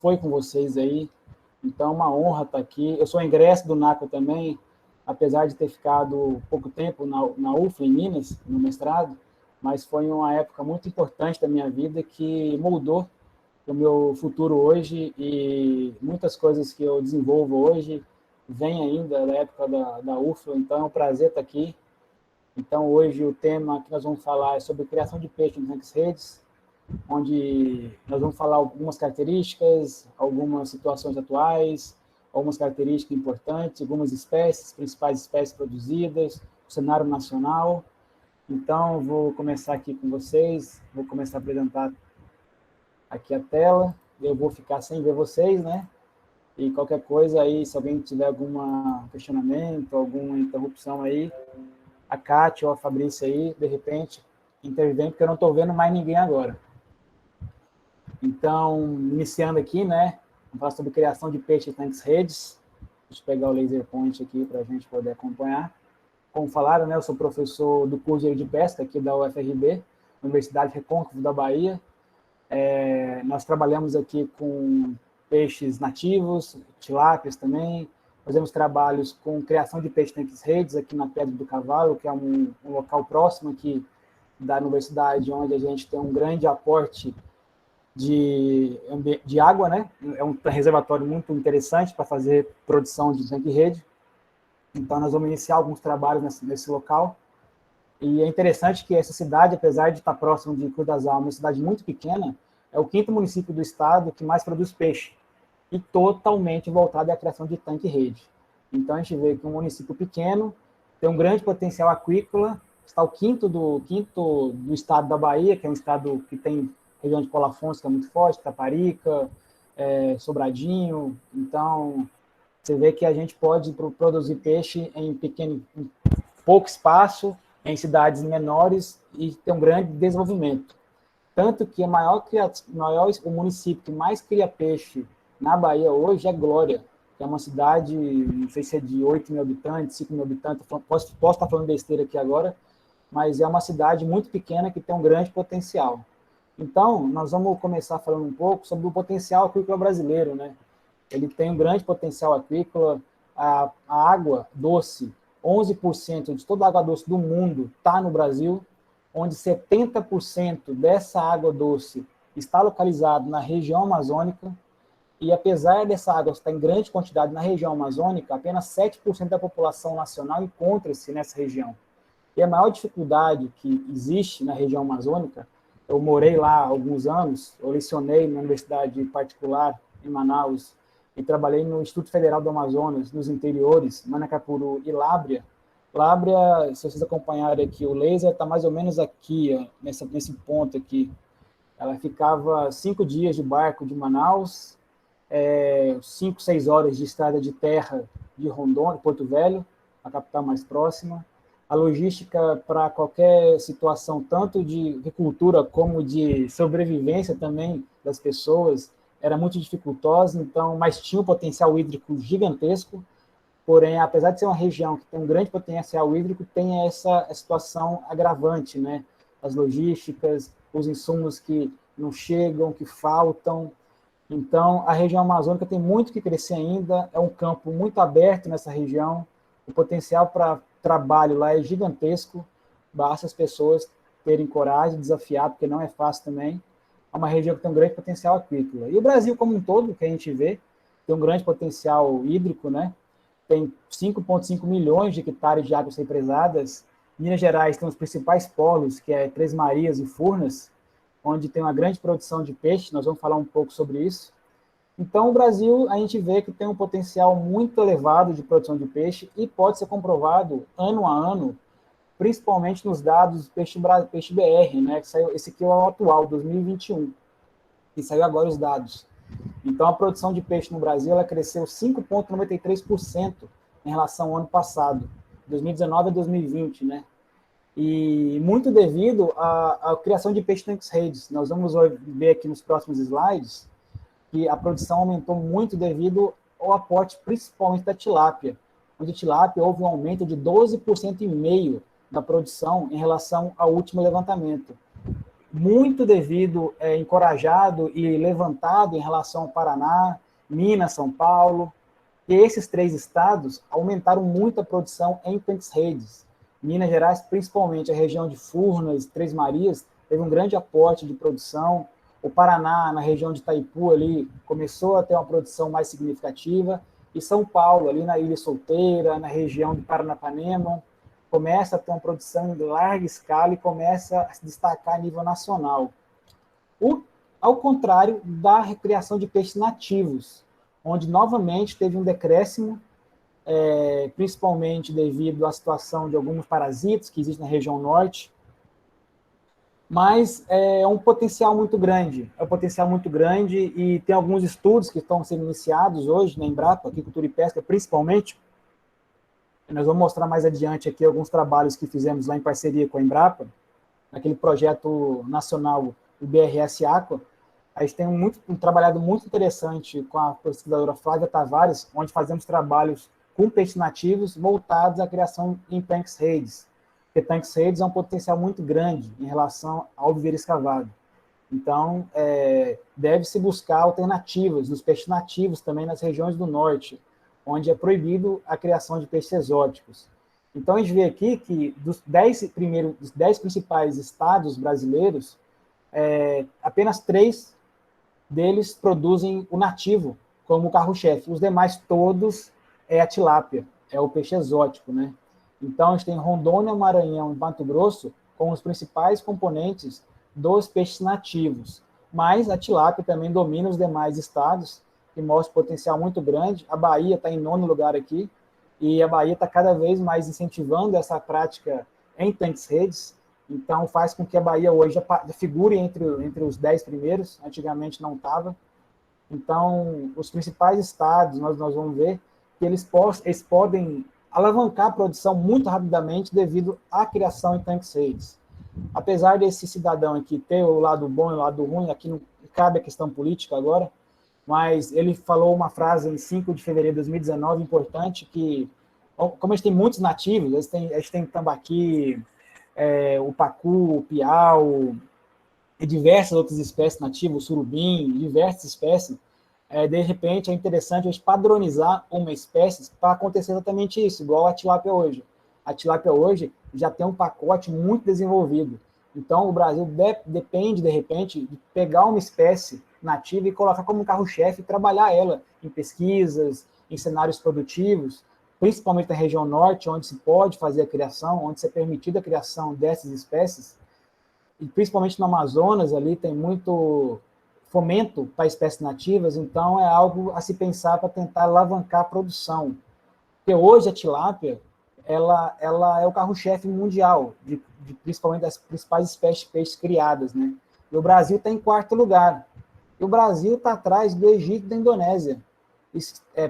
foi com vocês aí. Então, é uma honra estar aqui. Eu sou ingresso do NACO também, apesar de ter ficado pouco tempo na UFLA, em Minas, no mestrado, mas foi uma época muito importante da minha vida que moldou o meu futuro hoje, e muitas coisas que eu desenvolvo hoje vêm ainda da época da UFLA, então é um prazer estar aqui. Então, hoje o tema que nós vamos falar é sobre criação de peixe em tanques redes, onde nós vamos falar algumas características, algumas situações atuais, algumas características importantes, algumas espécies, principais espécies produzidas, o cenário nacional. Então, vou começar aqui com vocês, vou começar a apresentar aqui a tela, eu vou ficar sem ver vocês, né? E qualquer coisa aí, se alguém tiver algum questionamento, alguma interrupção aí, a Kátia ou a Fabrícia aí, de repente, intervém, porque eu não estou vendo mais ninguém agora. Então, iniciando aqui, né, vamos falar sobre criação de peixe em tanques redes. Deixa eu pegar o laser point aqui para a gente poder acompanhar. Como falaram, né, eu sou professor do curso de pesca aqui da UFRB, Universidade Recôncavo da Bahia. Nós trabalhamos aqui com peixes nativos, tilápias também. Fazemos trabalhos com criação de peixe em tanques redes aqui na Pedra do Cavalo, que é um local próximo aqui da universidade, onde a gente tem um grande aporte de água, né? É um reservatório muito interessante para fazer produção de tanque-rede. Então, nós vamos iniciar alguns trabalhos nesse local. E é interessante que essa cidade, apesar de estar próximo de Cruz das Almas, uma cidade muito pequena, é o 5º município do estado que mais produz peixe, e totalmente voltado à criação de tanque-rede. Então, a gente vê que um município pequeno tem um grande potencial aquícola, está o quinto do estado da Bahia, que é um estado que tem região de Paulo Afonso, que é muito forte, Taparica, Sobradinho. Então, você vê que a gente pode produzir peixe em pouco espaço, em cidades menores, e ter um grande desenvolvimento. Tanto que o município que mais cria peixe na Bahia hoje é Glória, que é uma cidade, não sei se é de 8 mil habitantes, 5 mil habitantes, posso estar falando besteira aqui agora, mas é uma cidade muito pequena que tem um grande potencial. Então, nós vamos começar falando um pouco sobre o potencial aquícola brasileiro, né? Ele tem um grande potencial aquícola, a água doce, 11% de toda a água doce do mundo está no Brasil, onde 70% dessa água doce está localizado na região amazônica, e apesar dessa água estar em grande quantidade na região amazônica, apenas 7% da população nacional encontra-se nessa região. E a maior dificuldade que existe na região amazônica, eu morei lá há alguns anos, eu lecionei na universidade particular em Manaus e trabalhei no Instituto Federal do Amazonas, nos interiores, Manacapuru e Lábrea. Lábrea, se vocês acompanharem aqui, o laser está mais ou menos aqui, ó, nesse ponto aqui. Ela ficava 5 dias de barco de Manaus, 5, 6 horas de estrada de terra de Rondônia, Porto Velho, a capital mais próxima. A logística para qualquer situação, tanto de agricultura como de sobrevivência também das pessoas, era muito dificultosa, então, mas tinha um potencial hídrico gigantesco. Porém, apesar de ser uma região que tem um grande potencial hídrico, tem essa situação agravante, né? As logísticas, os insumos que não chegam, que faltam. Então, a região amazônica tem muito que crescer ainda, é um campo muito aberto nessa região, o potencial para trabalho lá é gigantesco, basta as pessoas terem coragem, desafiar, porque não é fácil também. É uma região que tem um grande potencial aquícola. E o Brasil como um todo, que a gente vê, tem um grande potencial hídrico, né? Tem 5,5 milhões de hectares de águas represadas. Minas Gerais tem os principais polos, que é Três Marias e Furnas, onde tem uma grande produção de peixe, nós vamos falar um pouco sobre isso. Então, o Brasil, a gente vê que tem um potencial muito elevado de produção de peixe e pode ser comprovado ano a ano, principalmente nos dados do Peixe BR, né, que saiu, esse aqui é o atual, 2021, que saiu agora os dados. Então, a produção de peixe no Brasil ela cresceu 5,93% em relação ao ano passado, 2019 a 2020, né? E muito devido à criação de peixe em tanques redes. Nós vamos ver aqui nos próximos slides que a produção aumentou muito devido ao aporte principalmente da tilápia, onde a tilápia houve um aumento de 12,5% da produção em relação ao último levantamento. muito devido, encorajado e levantado em relação ao Paraná, Minas, São Paulo, e esses 3 estados aumentaram muito a produção em tanques redes. Minas Gerais, principalmente a região de Furnas, Três Marias, teve um grande aporte de produção. O Paraná, na região de Itaipu, ali, começou a ter uma produção mais significativa. E São Paulo, ali na Ilha Solteira, na região de Paranapanema, começa a ter uma produção em larga escala e começa a se destacar a nível nacional. Ao contrário da recriação de peixes nativos, onde novamente teve um decréscimo, principalmente devido à situação de alguns parasitas que existem na região norte, mas é um potencial muito grande, e tem alguns estudos que estão sendo iniciados hoje na Embrapa, Aquicultura e Pesca principalmente. Nós vamos mostrar mais adiante aqui alguns trabalhos que fizemos lá em parceria com a Embrapa, naquele projeto nacional do BRS Aqua. A gente tem trabalhado muito interessante com a pesquisadora Flávia Tavares, onde fazemos trabalhos com peixes nativos voltados à criação em tanques redes. Porque tanques redes é um potencial muito grande em relação ao viveiro escavado. Então, deve-se buscar alternativas dos peixes nativos também nas regiões do norte, onde é proibido a criação de peixes exóticos. Então, a gente vê aqui que dos 10 principais estados brasileiros, apenas 3 deles produzem o nativo como carro-chefe. Os demais todos é a tilápia, é o peixe exótico, né? Então, a gente tem Rondônia, Maranhão e Mato Grosso como os principais componentes dos peixes nativos. Mas a tilápia também domina os demais estados, que mostra um potencial muito grande. A Bahia está em 9º lugar aqui, e a Bahia está cada vez mais incentivando essa prática em tanques redes. Então, faz com que a Bahia hoje já figure entre os 10 primeiros, antigamente não estava. Então, os principais estados, nós vamos ver que eles podem alavancar a produção muito rapidamente devido à criação em tanques redes. Apesar desse cidadão aqui ter o lado bom e o lado ruim, aqui não cabe a questão política agora, mas ele falou uma frase em 5 de fevereiro de 2019, importante, que, como a gente tem muitos nativos, a gente tem tambaqui, o pacu, o piau, e diversas outras espécies nativas, o surubim, diversas espécies, de repente é interessante a gente padronizar uma espécie para acontecer exatamente isso, igual a tilápia hoje. A tilápia hoje já tem um pacote muito desenvolvido. Então, o Brasil depende, de repente, de pegar uma espécie nativa e colocar como carro-chefe e trabalhar ela em pesquisas, em cenários produtivos, principalmente na região norte, onde se pode fazer a criação, onde se é permitida a criação dessas espécies, e principalmente no Amazonas, ali tem muito fomento para espécies nativas, então é algo a se pensar para tentar alavancar a produção. Porque hoje a tilápia, ela é o carro-chefe mundial, principalmente das principais espécies de peixes criadas, né? E o Brasil está em 4º lugar. E o Brasil está atrás do Egito e da Indonésia.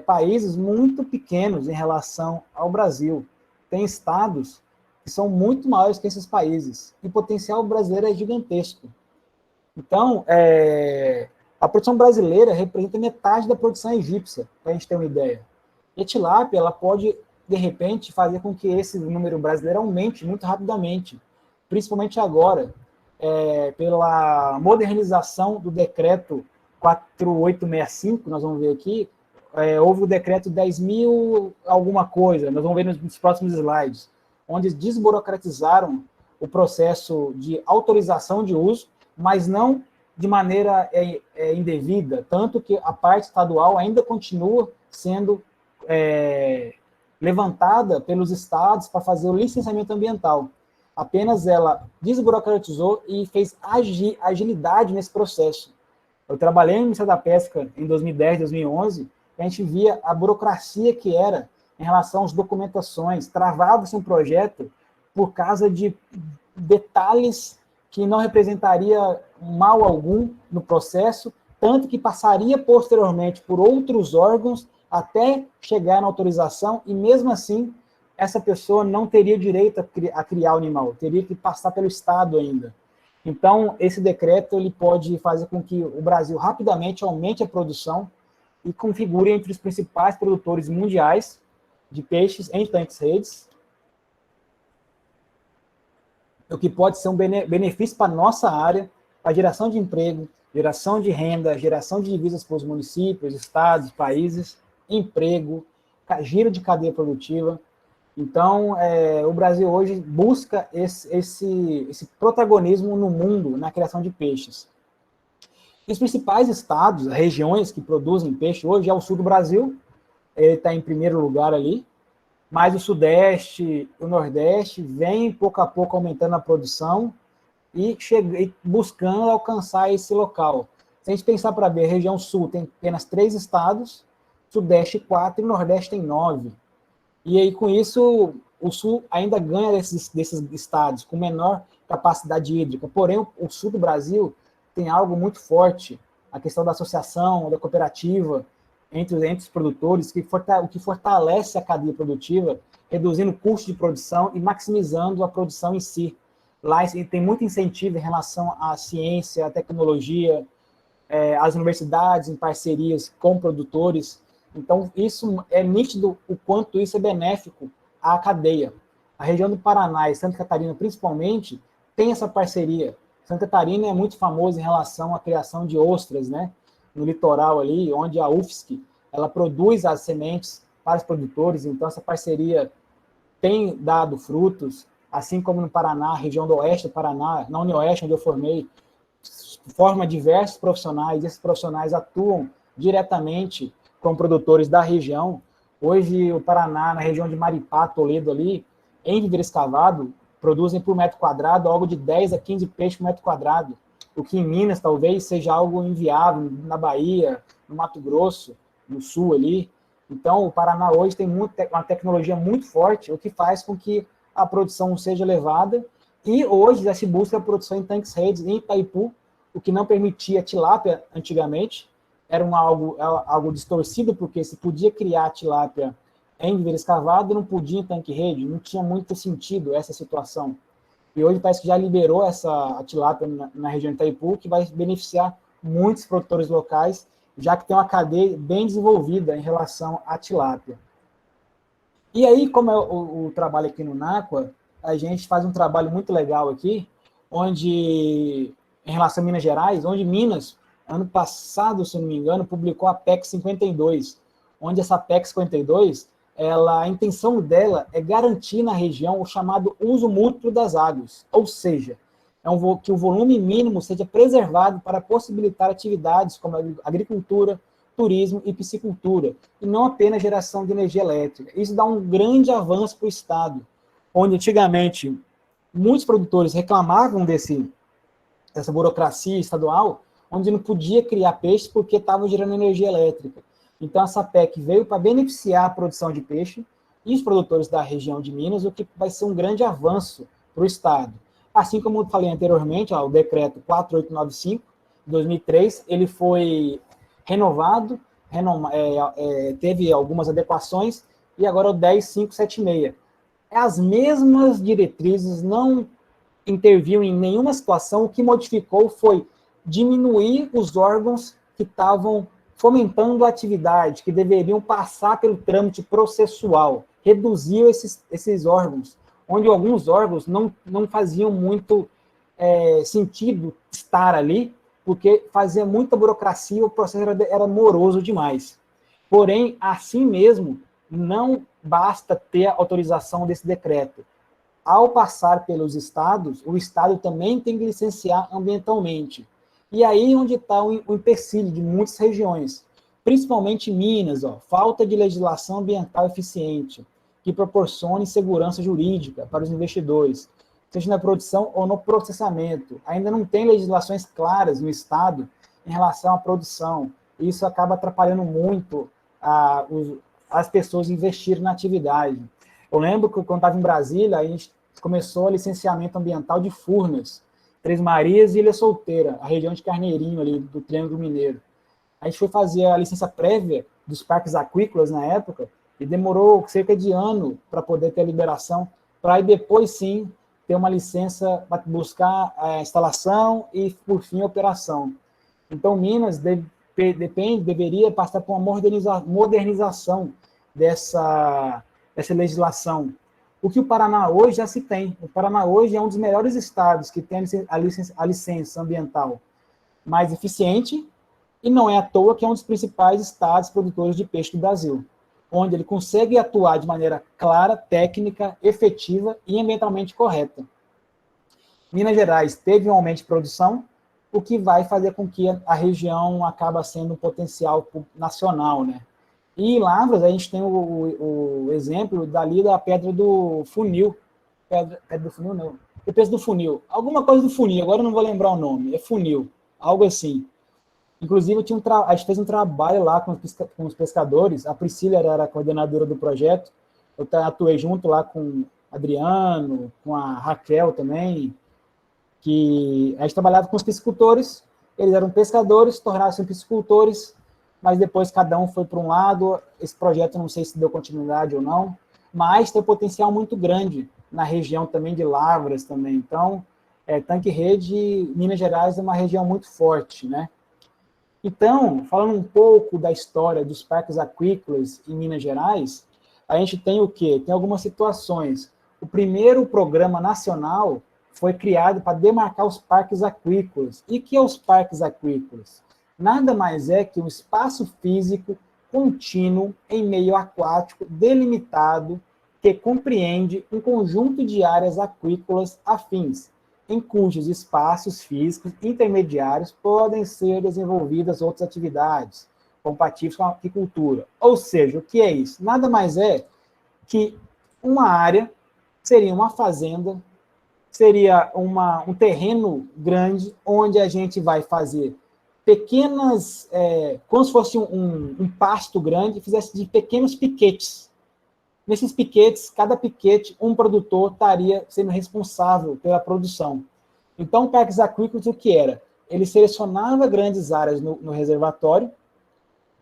Países muito pequenos em relação ao Brasil. Tem estados que são muito maiores que esses países. E o potencial brasileiro é gigantesco. Então, a produção brasileira representa metade da produção egípcia, para a gente ter uma ideia. E a tilápia, ela pode, de repente, fazer com que esse número brasileiro aumente muito rapidamente, principalmente agora, pela modernização do decreto 4865, nós vamos ver aqui, houve o decreto 10.000 alguma coisa, nós vamos ver nos próximos slides, onde desburocratizaram o processo de autorização de uso, mas não de maneira indevida, tanto que a parte estadual ainda continua sendo levantada pelos estados para fazer o licenciamento ambiental. Apenas ela desburocratizou e fez agilidade nesse processo. Eu trabalhei no Ministério da Pesca em 2010, 2011, e a gente via a burocracia que era em relação às documentações, travava-se um projeto por causa de detalhes que não representaria mal algum no processo, tanto que passaria posteriormente por outros órgãos até chegar na autorização, e mesmo assim, essa pessoa não teria direito a criar o animal, teria que passar pelo Estado ainda. Então, esse decreto ele pode fazer com que o Brasil rapidamente aumente a produção e configure entre os principais produtores mundiais de peixes em tanques redes. o que pode ser um benefício para a nossa área, para geração de emprego, geração de renda, geração de divisas para os municípios, estados, países, emprego, giro de cadeia produtiva. Então, o Brasil hoje busca esse protagonismo no mundo na criação de peixes. Os principais estados, regiões que produzem peixe hoje é o sul do Brasil, ele está em primeiro lugar ali, mas o Sudeste, o Nordeste vem pouco a pouco aumentando a produção e buscando alcançar esse local. Se a gente pensar para ver, a região Sul tem apenas 3 estados, Sudeste 4 e Nordeste tem 9. E aí, com isso, o Sul ainda ganha desses estados com menor capacidade hídrica. Porém, o Sul do Brasil tem algo muito forte, a questão da associação, da cooperativa, entre os produtores, o que fortalece a cadeia produtiva, reduzindo o custo de produção e maximizando a produção em si. Lá tem muito incentivo em relação à ciência, à tecnologia, às universidades em parcerias com produtores. Então, isso é nítido o quanto isso é benéfico à cadeia. A região do Paraná e Santa Catarina, principalmente, tem essa parceria. Santa Catarina é muito famosa em relação à criação de ostras, né? No litoral ali, onde a UFSC, ela produz as sementes para os produtores, então essa parceria tem dado frutos, assim como no Paraná, região do oeste do Paraná, na UniOeste, onde eu formei, forma diversos profissionais, e esses profissionais atuam diretamente com produtores da região. Hoje, o Paraná, na região de Maripá, Toledo ali, em viveiro escavado, produzem por metro quadrado algo de 10 a 15 peixes por metro quadrado, o que em Minas talvez seja algo inviável, na Bahia, no Mato Grosso, no sul ali. Então, o Paraná hoje tem uma tecnologia muito forte, o que faz com que a produção seja elevada, e hoje já se busca a produção em tanques redes em Itaipu, o que não permitia tilápia antigamente, era algo distorcido, porque se podia criar tilápia em viveiro escavado, não podia em tanque rede, não tinha muito sentido essa situação. E hoje parece que já liberou a tilápia na região de Itaipu, que vai beneficiar muitos produtores locais, já que tem uma cadeia bem desenvolvida em relação à tilápia. E aí, como é o trabalho aqui no NAQUA, a gente faz um trabalho muito legal aqui, onde, em relação a Minas Gerais, onde Minas, ano passado, se não me engano, publicou a PEC 52, onde essa PEC 52, a intenção dela é garantir na região o chamado uso mútuo das águas, ou seja, que o volume mínimo seja preservado para possibilitar atividades como agricultura, turismo e piscicultura, e não apenas geração de energia elétrica. Isso dá um grande avanço para o Estado, onde antigamente muitos produtores reclamavam dessa burocracia estadual, onde não podia criar peixes porque estavam gerando energia elétrica. Então, essa PEC veio para beneficiar a produção de peixe e os produtores da região de Minas, o que vai ser um grande avanço para o Estado. Assim como eu falei anteriormente, o decreto 4895, de 2003, ele foi renovado, teve algumas adequações, e agora o 10576. As mesmas diretrizes, não interviu em nenhuma situação, o que modificou foi diminuir os órgãos que estavam fomentando a atividade, que deveriam passar pelo trâmite processual, reduziu esses órgãos, onde alguns órgãos não faziam muito sentido estar ali, porque fazia muita burocracia, o processo era moroso demais. Porém, assim mesmo, não basta ter a autorização desse decreto. Ao passar pelos estados, o estado também tem que licenciar ambientalmente. E aí onde está o empecilho de muitas regiões, principalmente Minas, falta de legislação ambiental eficiente, que proporcione segurança jurídica para os investidores, seja na produção ou no processamento. Ainda não tem legislações claras no Estado em relação à produção. Isso acaba atrapalhando muito as pessoas investirem na atividade. Eu lembro que quando estava em Brasília, a gente começou o licenciamento ambiental de Furnas, Três Marias e Ilha Solteira, a região de Carneirinho, ali do Triângulo Mineiro. A gente foi fazer a licença prévia dos parques aquícolas na época e demorou cerca de ano para poder ter a liberação, para aí depois sim ter uma licença para buscar a instalação e, por fim, a operação. Então, Minas deveria passar por uma modernização dessa legislação, O que o Paraná hoje já se tem. O Paraná hoje é um dos melhores estados que tem a licença ambiental mais eficiente, e não é à toa que é um dos principais estados produtores de peixe do Brasil, onde ele consegue atuar de maneira clara, técnica, efetiva e ambientalmente correta. Minas Gerais teve um aumento de produção, o que vai fazer com que a região acaba sendo um potencial nacional, né? E em Lavras, a gente tem o exemplo dali da Pedra do Funil. Pedra do Funil, não. Eu penso do Funil. Alguma coisa do Funil, agora eu não vou lembrar o nome. É Funil, algo assim. Inclusive, a gente fez um trabalho lá com os pescadores. A Priscila era a coordenadora do projeto. Eu atuei junto lá com o Adriano, com a Raquel também, que a gente trabalhava com os piscicultores. Eles eram pescadores, tornaram-se piscicultores, mas depois cada um foi para um lado. Esse projeto não sei se deu continuidade ou não, mas tem um potencial muito grande na região também de Lavras também. Então, Tanque Rede, Minas Gerais é uma região muito forte, né? Então, falando um pouco da história dos parques aquícolas em Minas Gerais, a gente tem o quê? Tem algumas situações. O primeiro programa nacional foi criado para demarcar os parques aquícolas. E que é os parques aquícolas? Nada mais é que um espaço físico contínuo em meio aquático delimitado que compreende um conjunto de áreas aquícolas afins, em cujos espaços físicos intermediários podem ser desenvolvidas outras atividades compatíveis com a aquicultura. Ou seja, o que é isso? Nada mais é que uma área seria uma fazenda, seria um terreno grande, onde a gente vai fazer pequenas, como se fosse um pasto grande, fizesse de pequenos piquetes. Nesses piquetes, cada piquete, um produtor estaria sendo responsável pela produção. Então, parques aquícolas, o que era? Ele selecionava grandes áreas no reservatório.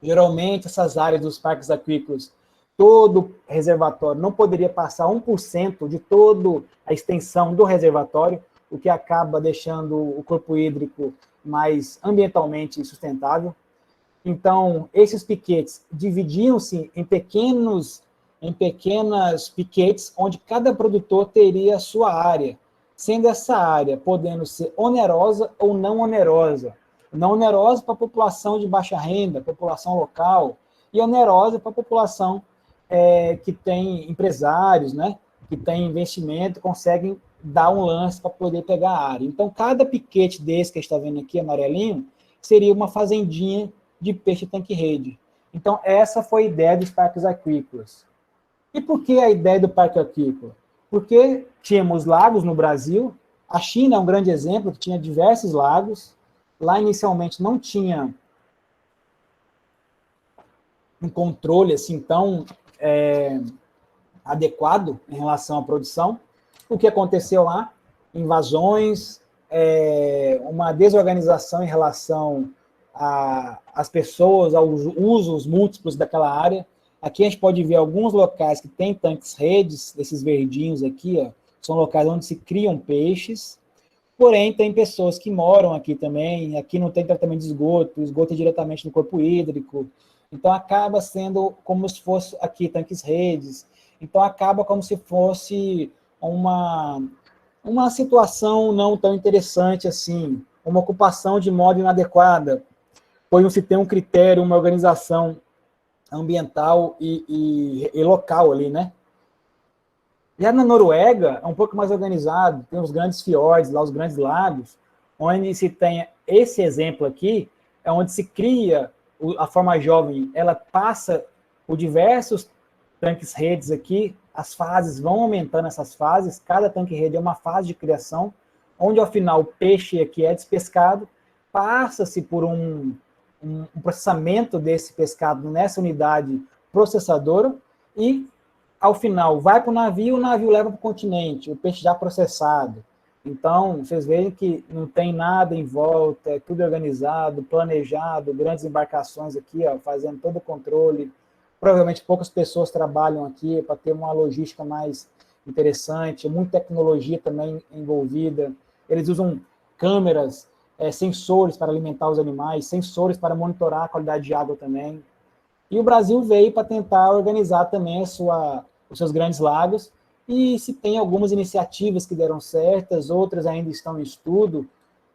Geralmente, essas áreas dos parques aquícolas, todo reservatório não poderia passar 1% de toda a extensão do reservatório, o que acaba deixando o corpo hídrico mais ambientalmente sustentável. Então, esses piquetes dividiam-se em pequenas piquetes, onde cada produtor teria a sua área, sendo essa área podendo ser onerosa ou não onerosa. Não onerosa para a população de baixa renda, população local, e onerosa para a população que tem empresários, né, que tem investimento, conseguem dar um lance para poder pegar a área. Então, cada piquete desse que a gente está vendo aqui, amarelinho, seria uma fazendinha de peixe tanque-rede. Então, essa foi a ideia dos parques aquícolas. E por que a ideia do parque aquícola? Porque tínhamos lagos no Brasil, a China é um grande exemplo, que tinha diversos lagos, lá inicialmente não tinha um controle assim tão adequado em relação à produção. O que aconteceu lá? Invasões, uma desorganização em relação às pessoas, aos usos múltiplos daquela área. Aqui a gente pode ver alguns locais que tem tanques redes, esses verdinhos aqui, ó, são locais onde se criam peixes, porém tem pessoas que moram aqui também, aqui não tem tratamento de esgoto, o esgoto é diretamente no corpo hídrico, então acaba sendo como se fosse aqui tanques redes, então acaba como se fosse uma situação não tão interessante assim, uma ocupação de modo inadequada, pois não se tem um critério, uma organização ambiental e local ali, né? Já na Noruega, é um pouco mais organizado, tem os grandes fiordes, lá os grandes lagos, onde se tem esse exemplo aqui, é onde se cria a forma jovem, ela passa por diversos tanques redes aqui, as fases vão aumentando essas fases, cada tanque rede é uma fase de criação, onde ao final o peixe aqui é despescado, passa-se por um processamento desse pescado nessa unidade processadora e, ao final, vai para o navio leva para o continente, o peixe já processado. Então, vocês veem que não tem nada em volta, é tudo organizado, planejado, grandes embarcações aqui, ó, fazendo todo o controle. Provavelmente poucas pessoas trabalham aqui para ter uma logística mais interessante, muita tecnologia também envolvida. Eles usam câmeras, sensores para alimentar os animais, sensores para monitorar a qualidade de água também. E o Brasil veio para tentar organizar também os seus grandes lagos e se tem algumas iniciativas que deram certas, outras ainda estão em estudo.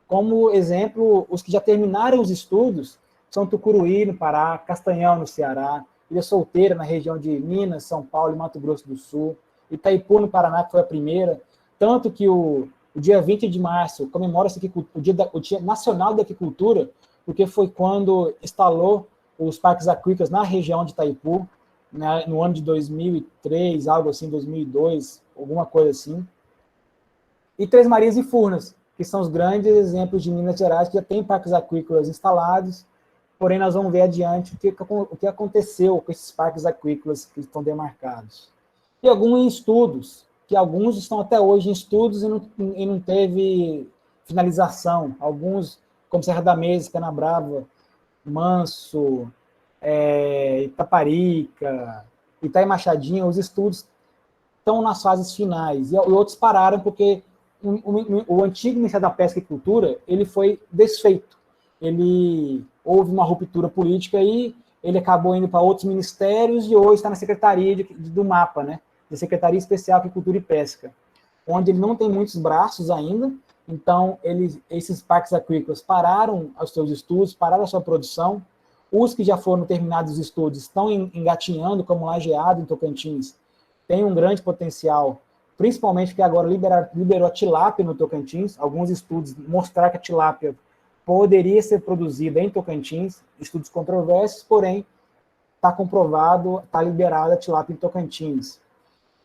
Como exemplo, os que já terminaram os estudos são Tucuruí, no Pará, Castanhal, no Ceará, Ilha Solteira, na região de Minas, São Paulo e Mato Grosso do Sul, Itaipu, no Paraná, que foi a primeira, tanto que o dia 20 de março comemora-se o Dia Nacional da Aquicultura, porque foi quando instalou os parques aquícolas na região de Itaipu, né, no ano de 2003, algo assim, 2002, alguma coisa assim. E Três Marias e Furnas, que são os grandes exemplos de Minas Gerais, que já tem parques aquícolas instalados, porém nós vamos ver adiante o que aconteceu com esses parques aquícolas que estão demarcados. E alguns estudos, que alguns estão até hoje em estudos e não teve finalização. Alguns, como Serra da Mesa, Canabrava, Manso, Itaparica, Itaí Machadinho, os estudos estão nas fases finais. E outros pararam porque o antigo Ministério da Pesca e Cultura ele foi desfeito. Houve uma ruptura política e ele acabou indo para outros ministérios e hoje está na Secretaria do MAPA, né? Da Secretaria Especial de Agricultura e Pesca, onde ele não tem muitos braços ainda, então esses parques aquícolas pararam os seus estudos, pararam a sua produção. Os que já foram terminados os estudos estão engatinhando, como Lajeado, em Tocantins, tem um grande potencial, principalmente porque agora liberou a tilápia no Tocantins. Alguns estudos mostraram que a tilápia poderia ser produzida em Tocantins, estudos controversos, porém está comprovado, está liberada a tilápia em Tocantins.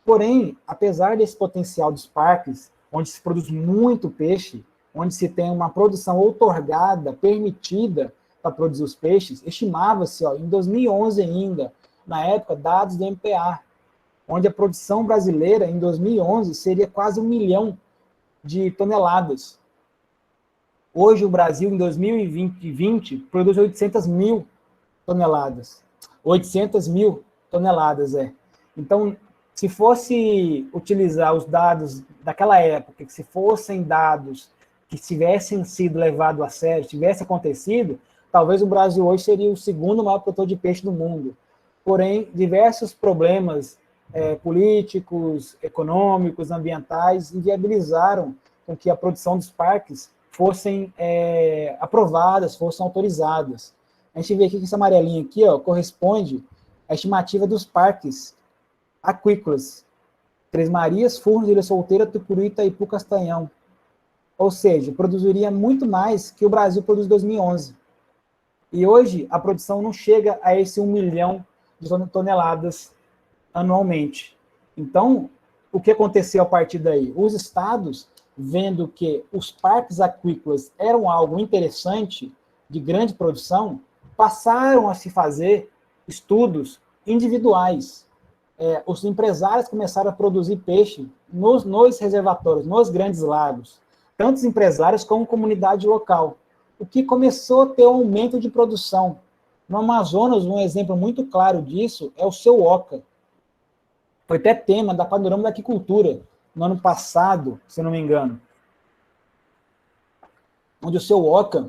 Porém, apesar desse potencial dos parques, onde se produz muito peixe, onde se tem uma produção outorgada, permitida para produzir os peixes, estimava-se, em 2011 ainda, na época, dados do MPA, onde a produção brasileira, em 2011, seria quase 1 milhão de toneladas. Hoje, o Brasil, em 2020, produz 800 mil toneladas. 800 mil toneladas, Então, se fosse utilizar os dados daquela época, que se fossem dados que tivessem sido levados a sério, tivesse acontecido, talvez o Brasil hoje seria o segundo maior produtor de peixe do mundo. Porém, diversos problemas políticos, econômicos, ambientais, inviabilizaram com que a produção dos parques fossem aprovadas, fossem autorizadas. A gente vê aqui que esse amarelinho aqui corresponde à estimativa dos parques aquícolas. Três Marias, Furnas, Ilha Solteira, Tucuruí, Itaipu, Castanhão. Ou seja, produziria muito mais que o Brasil produz em 2011. E hoje a produção não chega a esse 1 milhão de toneladas anualmente. Então, o que aconteceu a partir daí? Os estados, vendo que os parques aquícolas eram algo interessante, de grande produção, passaram a se fazer estudos individuais. Os empresários começaram a produzir peixe nos reservatórios, nos grandes lagos, tanto os empresários como comunidade local, o que começou a ter um aumento de produção. No Amazonas, um exemplo muito claro disso é o Seu Oca. Foi até tema da Panorama da Aquicultura, no ano passado, se não me engano, onde o Seu Oca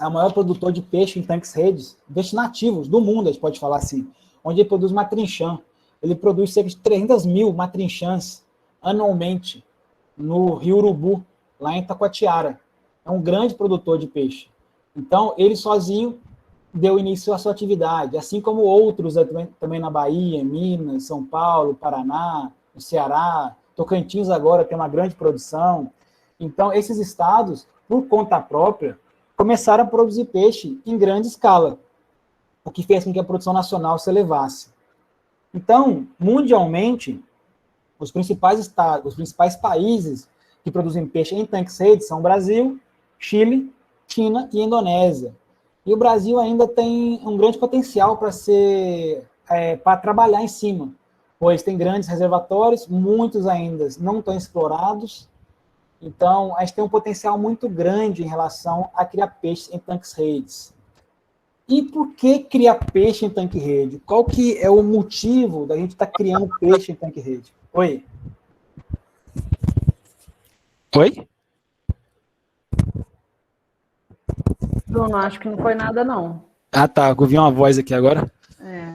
é o maior produtor de peixe em tanques-redes destinativos do mundo, a gente pode falar assim, onde ele produz matrinchã. Ele produz cerca de 300 mil matrinchãs anualmente no Rio Urubu, lá em Taquatiara. É um grande produtor de peixe. Então, ele sozinho deu início à sua atividade, assim como outros também na Bahia, Minas, São Paulo, Paraná, no Ceará, Tocantins agora tem uma grande produção. Então, esses estados, por conta própria, começaram a produzir peixe em grande escala, o que fez com que a produção nacional se elevasse. Então, mundialmente, os principais estados, os principais países que produzem peixe em tanques-redes são Brasil, Chile, China e Indonésia. E o Brasil ainda tem um grande potencial para trabalhar em cima, pois tem grandes reservatórios, muitos ainda não estão explorados. Então, a gente tem um potencial muito grande em relação a criar peixes em tanques-redes. E por que criar peixe em tanque-rede? Qual que é o motivo da gente estar criando peixe em tanque-rede? Oi? Oi? Bruno, acho que não foi nada, não. Ah, tá. Eu vi uma voz aqui agora. É.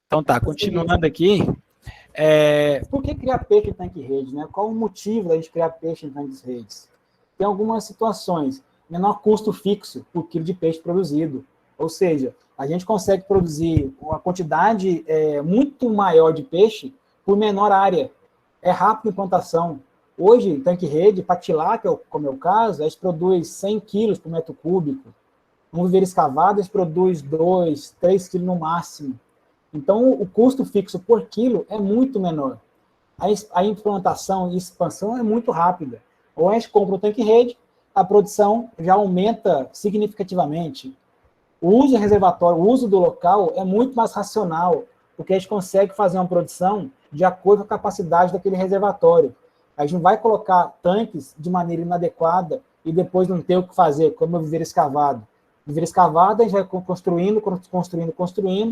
Então tá, continuando aqui. Por que criar peixe em tanque-rede, né? Qual o motivo da gente criar peixe em tanques-redes? Tem algumas situações. Menor custo fixo por quilo de peixe produzido. Ou seja, a gente consegue produzir uma quantidade muito maior de peixe por menor área. É rápido em implantação. Hoje, tanque-rede, para tilápia, como é o caso, a gente produz 100 quilos por metro cúbico. No viveiro escavado, a gente produz 2, 3 quilos no máximo. Então, o custo fixo por quilo é muito menor. A implantação e expansão é muito rápida. Ou a gente compra um tanque-rede, a produção já aumenta significativamente. O uso do reservatório, o uso do local é muito mais racional, porque a gente consegue fazer uma produção de acordo com a capacidade daquele reservatório. A gente não vai colocar tanques de maneira inadequada e depois não ter o que fazer, como o viveiro escavado. Viveiro escavado, a gente vai construindo,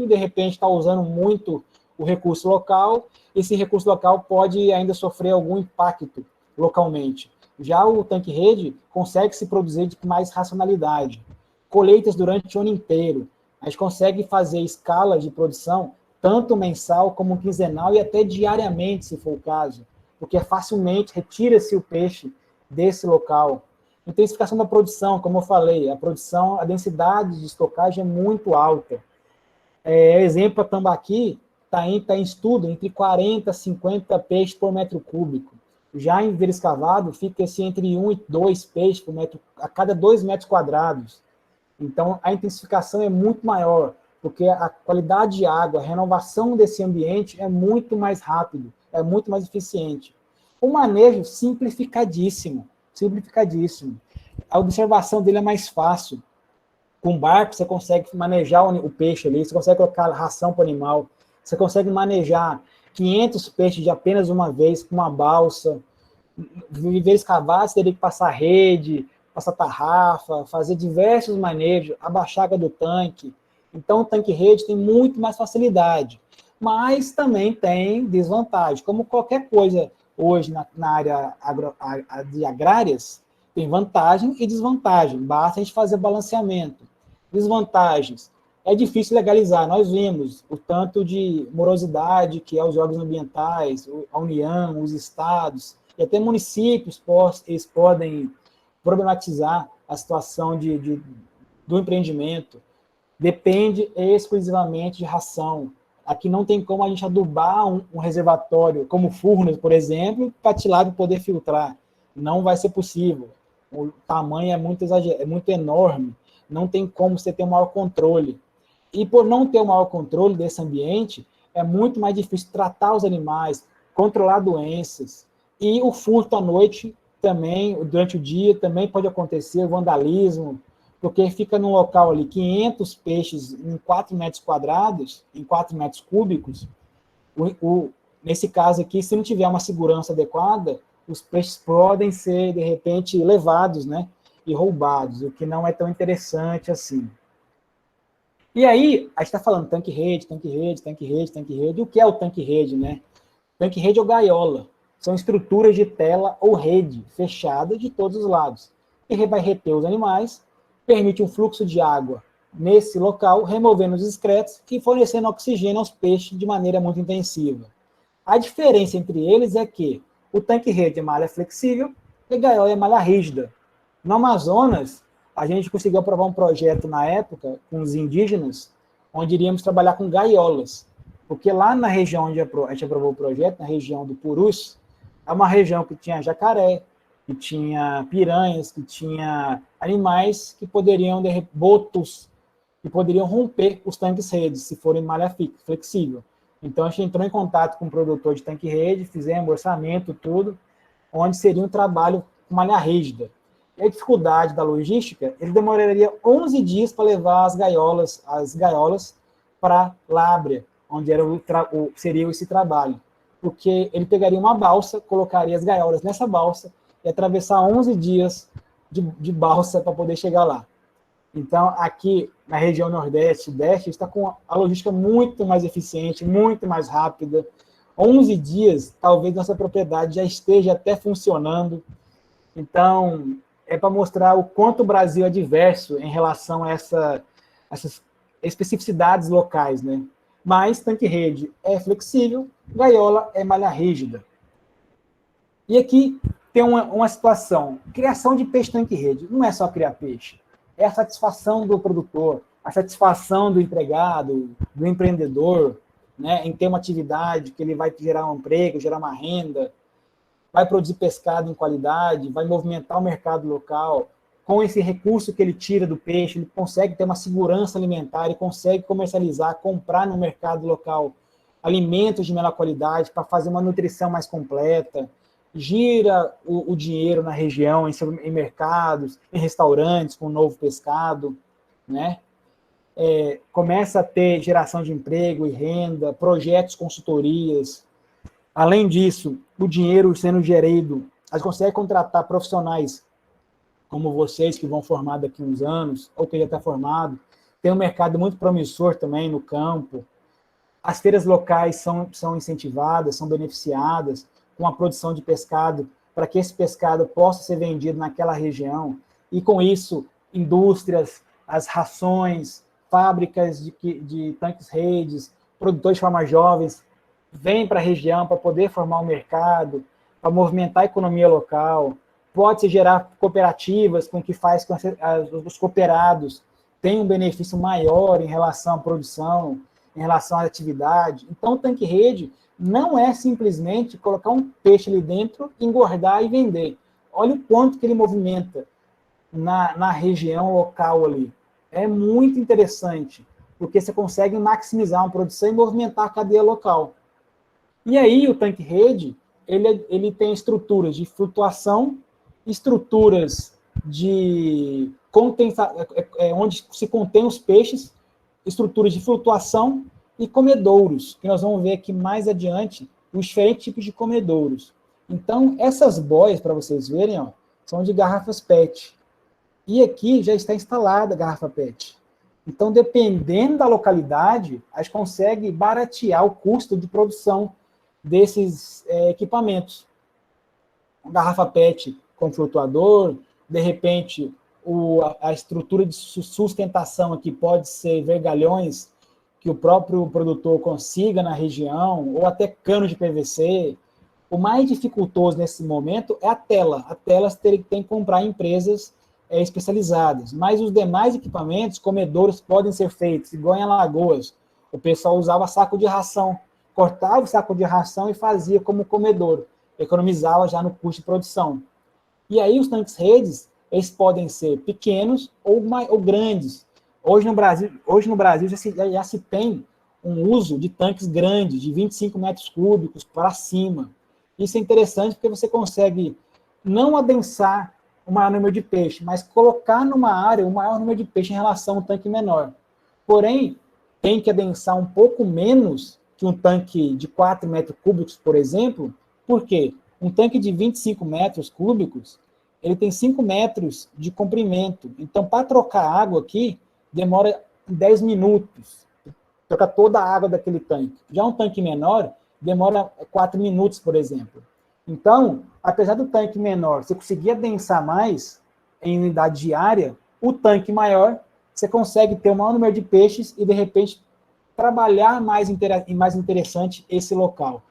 e de repente está usando muito o recurso local, esse recurso local pode ainda sofrer algum impacto localmente. Já o tanque-rede consegue se produzir com mais racionalidade. Colheitas durante o ano inteiro. A gente consegue fazer escalas de produção, tanto mensal como quinzenal e até diariamente, se for o caso, porque facilmente retira-se o peixe desse local. Intensificação da produção, como eu falei, a densidade de estocagem é muito alta. Exemplo, a tambaqui está em estudo entre 40 e 50 peixes por metro cúbico. Já em viveiro escavado, fica-se entre 1 e 2 peixes por metro, a cada 2 metros quadrados. Então, a intensificação é muito maior, porque a qualidade de água, a renovação desse ambiente é muito mais rápido, é muito mais eficiente. O manejo simplificadíssimo. A observação dele é mais fácil. Com barco, você consegue manejar o peixe ali, você consegue colocar ração para o animal, você consegue manejar 500 peixes de apenas uma vez com uma balsa. Viveiro escavado, você teria que passar rede, passar tarrafa, fazer diversos manejos, abaixar a água do tanque. Então, o tanque-rede tem muito mais facilidade. Mas também tem desvantagem. Como qualquer coisa hoje na área de agrárias, tem vantagem e desvantagem. Basta a gente fazer balanceamento. Desvantagens. É difícil legalizar. Nós vimos o tanto de morosidade que é os órgãos ambientais, a União, os estados, e até municípios eles podem problematizar a situação do empreendimento. Depende exclusivamente de ração. Aqui não tem como a gente adubar um reservatório, como Furnas, por exemplo, para tilápia poder filtrar. Não vai ser possível. O tamanho é muito exagerado, é muito enorme. Não tem como você ter um maior controle. E por não ter o maior controle desse ambiente, é muito mais difícil tratar os animais, controlar doenças. E o furto à noite também, durante o dia, também pode acontecer, o vandalismo, porque fica num local ali, 500 peixes em 4 metros quadrados, em 4 metros cúbicos. Nesse caso aqui, se não tiver uma segurança adequada, os peixes podem ser, de repente, levados, né, e roubados, o que não é tão interessante assim. E aí, a gente está falando tanque-rede. O que é o tanque-rede, né? Tanque-rede ou gaiola. São estruturas de tela ou rede fechada de todos os lados, que vai reter os animais, permite um fluxo de água nesse local, removendo os excretos e fornecendo oxigênio aos peixes de maneira muito intensiva. A diferença entre eles é que o tanque-rede é malha flexível e a gaiola é malha rígida. No Amazonas, a gente conseguiu aprovar um projeto na época com os indígenas, onde iríamos trabalhar com gaiolas. Porque lá na região onde a gente aprovou o projeto, na região do Purus, é uma região que tinha jacaré, que tinha piranhas, que tinha animais que poderiam, botos, que poderiam romper os tanques-redes, se forem malha flexível. Então, a gente entrou em contato com o produtor de tanque-rede, fizemos orçamento, tudo, onde seria um trabalho com malha rígida. E a dificuldade da logística, ele demoraria 11 dias para levar as gaiolas para Lábrea, onde seria esse trabalho. Porque ele pegaria uma balsa, colocaria as gaiolas nessa balsa e atravessar 11 dias de balsa para poder chegar lá. Então, aqui na região Nordeste e Sudeste, está com a logística muito mais eficiente, muito mais rápida. 11 dias, talvez nossa propriedade já esteja até funcionando. Então, é para mostrar o quanto o Brasil é diverso em relação a essas especificidades locais, né? Mas tanque-rede é flexível, gaiola é malha rígida. E aqui tem uma situação, criação de peixe tanque-rede, não é só criar peixe, é a satisfação do produtor, a satisfação do empregado, do empreendedor, né, em ter uma atividade que ele vai gerar um emprego, gerar uma renda, vai produzir pescado em qualidade, vai movimentar o mercado local. Com esse recurso que ele tira do peixe, ele consegue ter uma segurança alimentar, e consegue comercializar, comprar no mercado local alimentos de melhor qualidade para fazer uma nutrição mais completa, gira o dinheiro na região, em mercados, em restaurantes com novo pescado, né? Começa a ter geração de emprego e renda, projetos, consultorias. Além disso, o dinheiro sendo gerido, a gente consegue contratar profissionais como vocês, que vão formar daqui a uns anos, ou que já está formado. Tem um mercado muito promissor também no campo. As feiras locais são incentivadas, são beneficiadas com a produção de pescado, para que esse pescado possa ser vendido naquela região. E, com isso, indústrias, as rações, fábricas de tanques-redes, produtores de forma jovens, vêm para a região para poder formar um mercado, para movimentar a economia local. Pode-se gerar cooperativas com que faz com que os cooperados tenham um benefício maior em relação à produção, em relação à atividade. Então, o tanque-rede não é simplesmente colocar um peixe ali dentro, engordar e vender. Olha o quanto que ele movimenta na região local ali. É muito interessante, porque você consegue maximizar uma produção e movimentar a cadeia local. E aí, o tanque-rede, ele tem estruturas de flutuação, estruturas de onde se contém os peixes, estruturas de flutuação e comedouros, que nós vamos ver aqui mais adiante, os diferentes tipos de comedouros. Então, essas boias, para vocês verem, ó, são de garrafas PET. E aqui já está instalada a garrafa PET. Então, dependendo da localidade, a gente consegue baratear o custo de produção desses equipamentos. A garrafa PET com flutuador, de repente, a estrutura de sustentação aqui pode ser vergalhões que o próprio produtor consiga na região, ou até cano de PVC. O mais dificultoso nesse momento é a tela. A tela tem que comprar em empresas especializadas. Mas os demais equipamentos, comedouros, podem ser feitos, igual em Alagoas. O pessoal usava saco de ração, cortava o saco de ração e fazia como comedor, economizava já no custo de produção. E aí os tanques-redes, eles podem ser pequenos ou grandes. Hoje no Brasil já se tem um uso de tanques grandes, de 25 metros cúbicos para cima. Isso é interessante porque você consegue não adensar o maior número de peixe, mas colocar numa área o maior número de peixe em relação a um tanque menor. Porém, tem que adensar um pouco menos que um tanque de 4 metros cúbicos, por exemplo. Por quê? Um tanque de 25 metros cúbicos, ele tem 5 metros de comprimento. Então, para trocar água aqui, demora 10 minutos. Trocar toda a água daquele tanque. Já um tanque menor, demora 4 minutos, por exemplo. Então, apesar do tanque menor, você conseguir adensar mais em unidade diária, o tanque maior, você consegue ter um maior número de peixes e, de repente, trabalhar mais interessante esse local,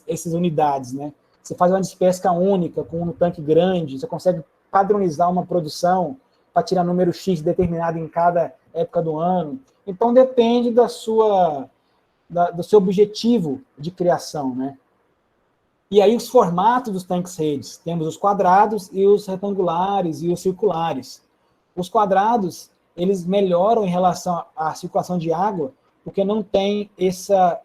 essas unidades, né? Você faz uma despesca única com um tanque grande, você consegue padronizar uma produção para tirar número X determinado em cada época do ano. Então, depende do seu objetivo de criação, né? E aí, os formatos dos tanques-redes. Temos os quadrados e os retangulares e os circulares. Os quadrados, eles melhoram em relação à circulação de água, porque não tem essa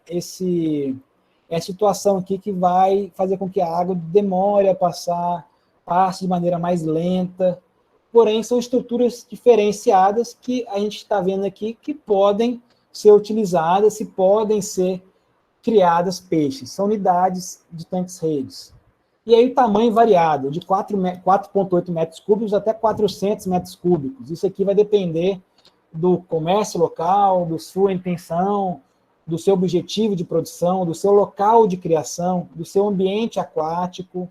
situação aqui que vai fazer com que a água demore a passar, passe de maneira mais lenta. Porém, são estruturas diferenciadas que a gente está vendo aqui que podem ser utilizadas e podem ser criadas peixes. São unidades de tanques-redes. E aí, tamanho variado, de 4,8 metros cúbicos até 400 metros cúbicos. Isso aqui vai depender do comércio local, da sua intenção, do seu objetivo de produção, do seu local de criação, do seu ambiente aquático.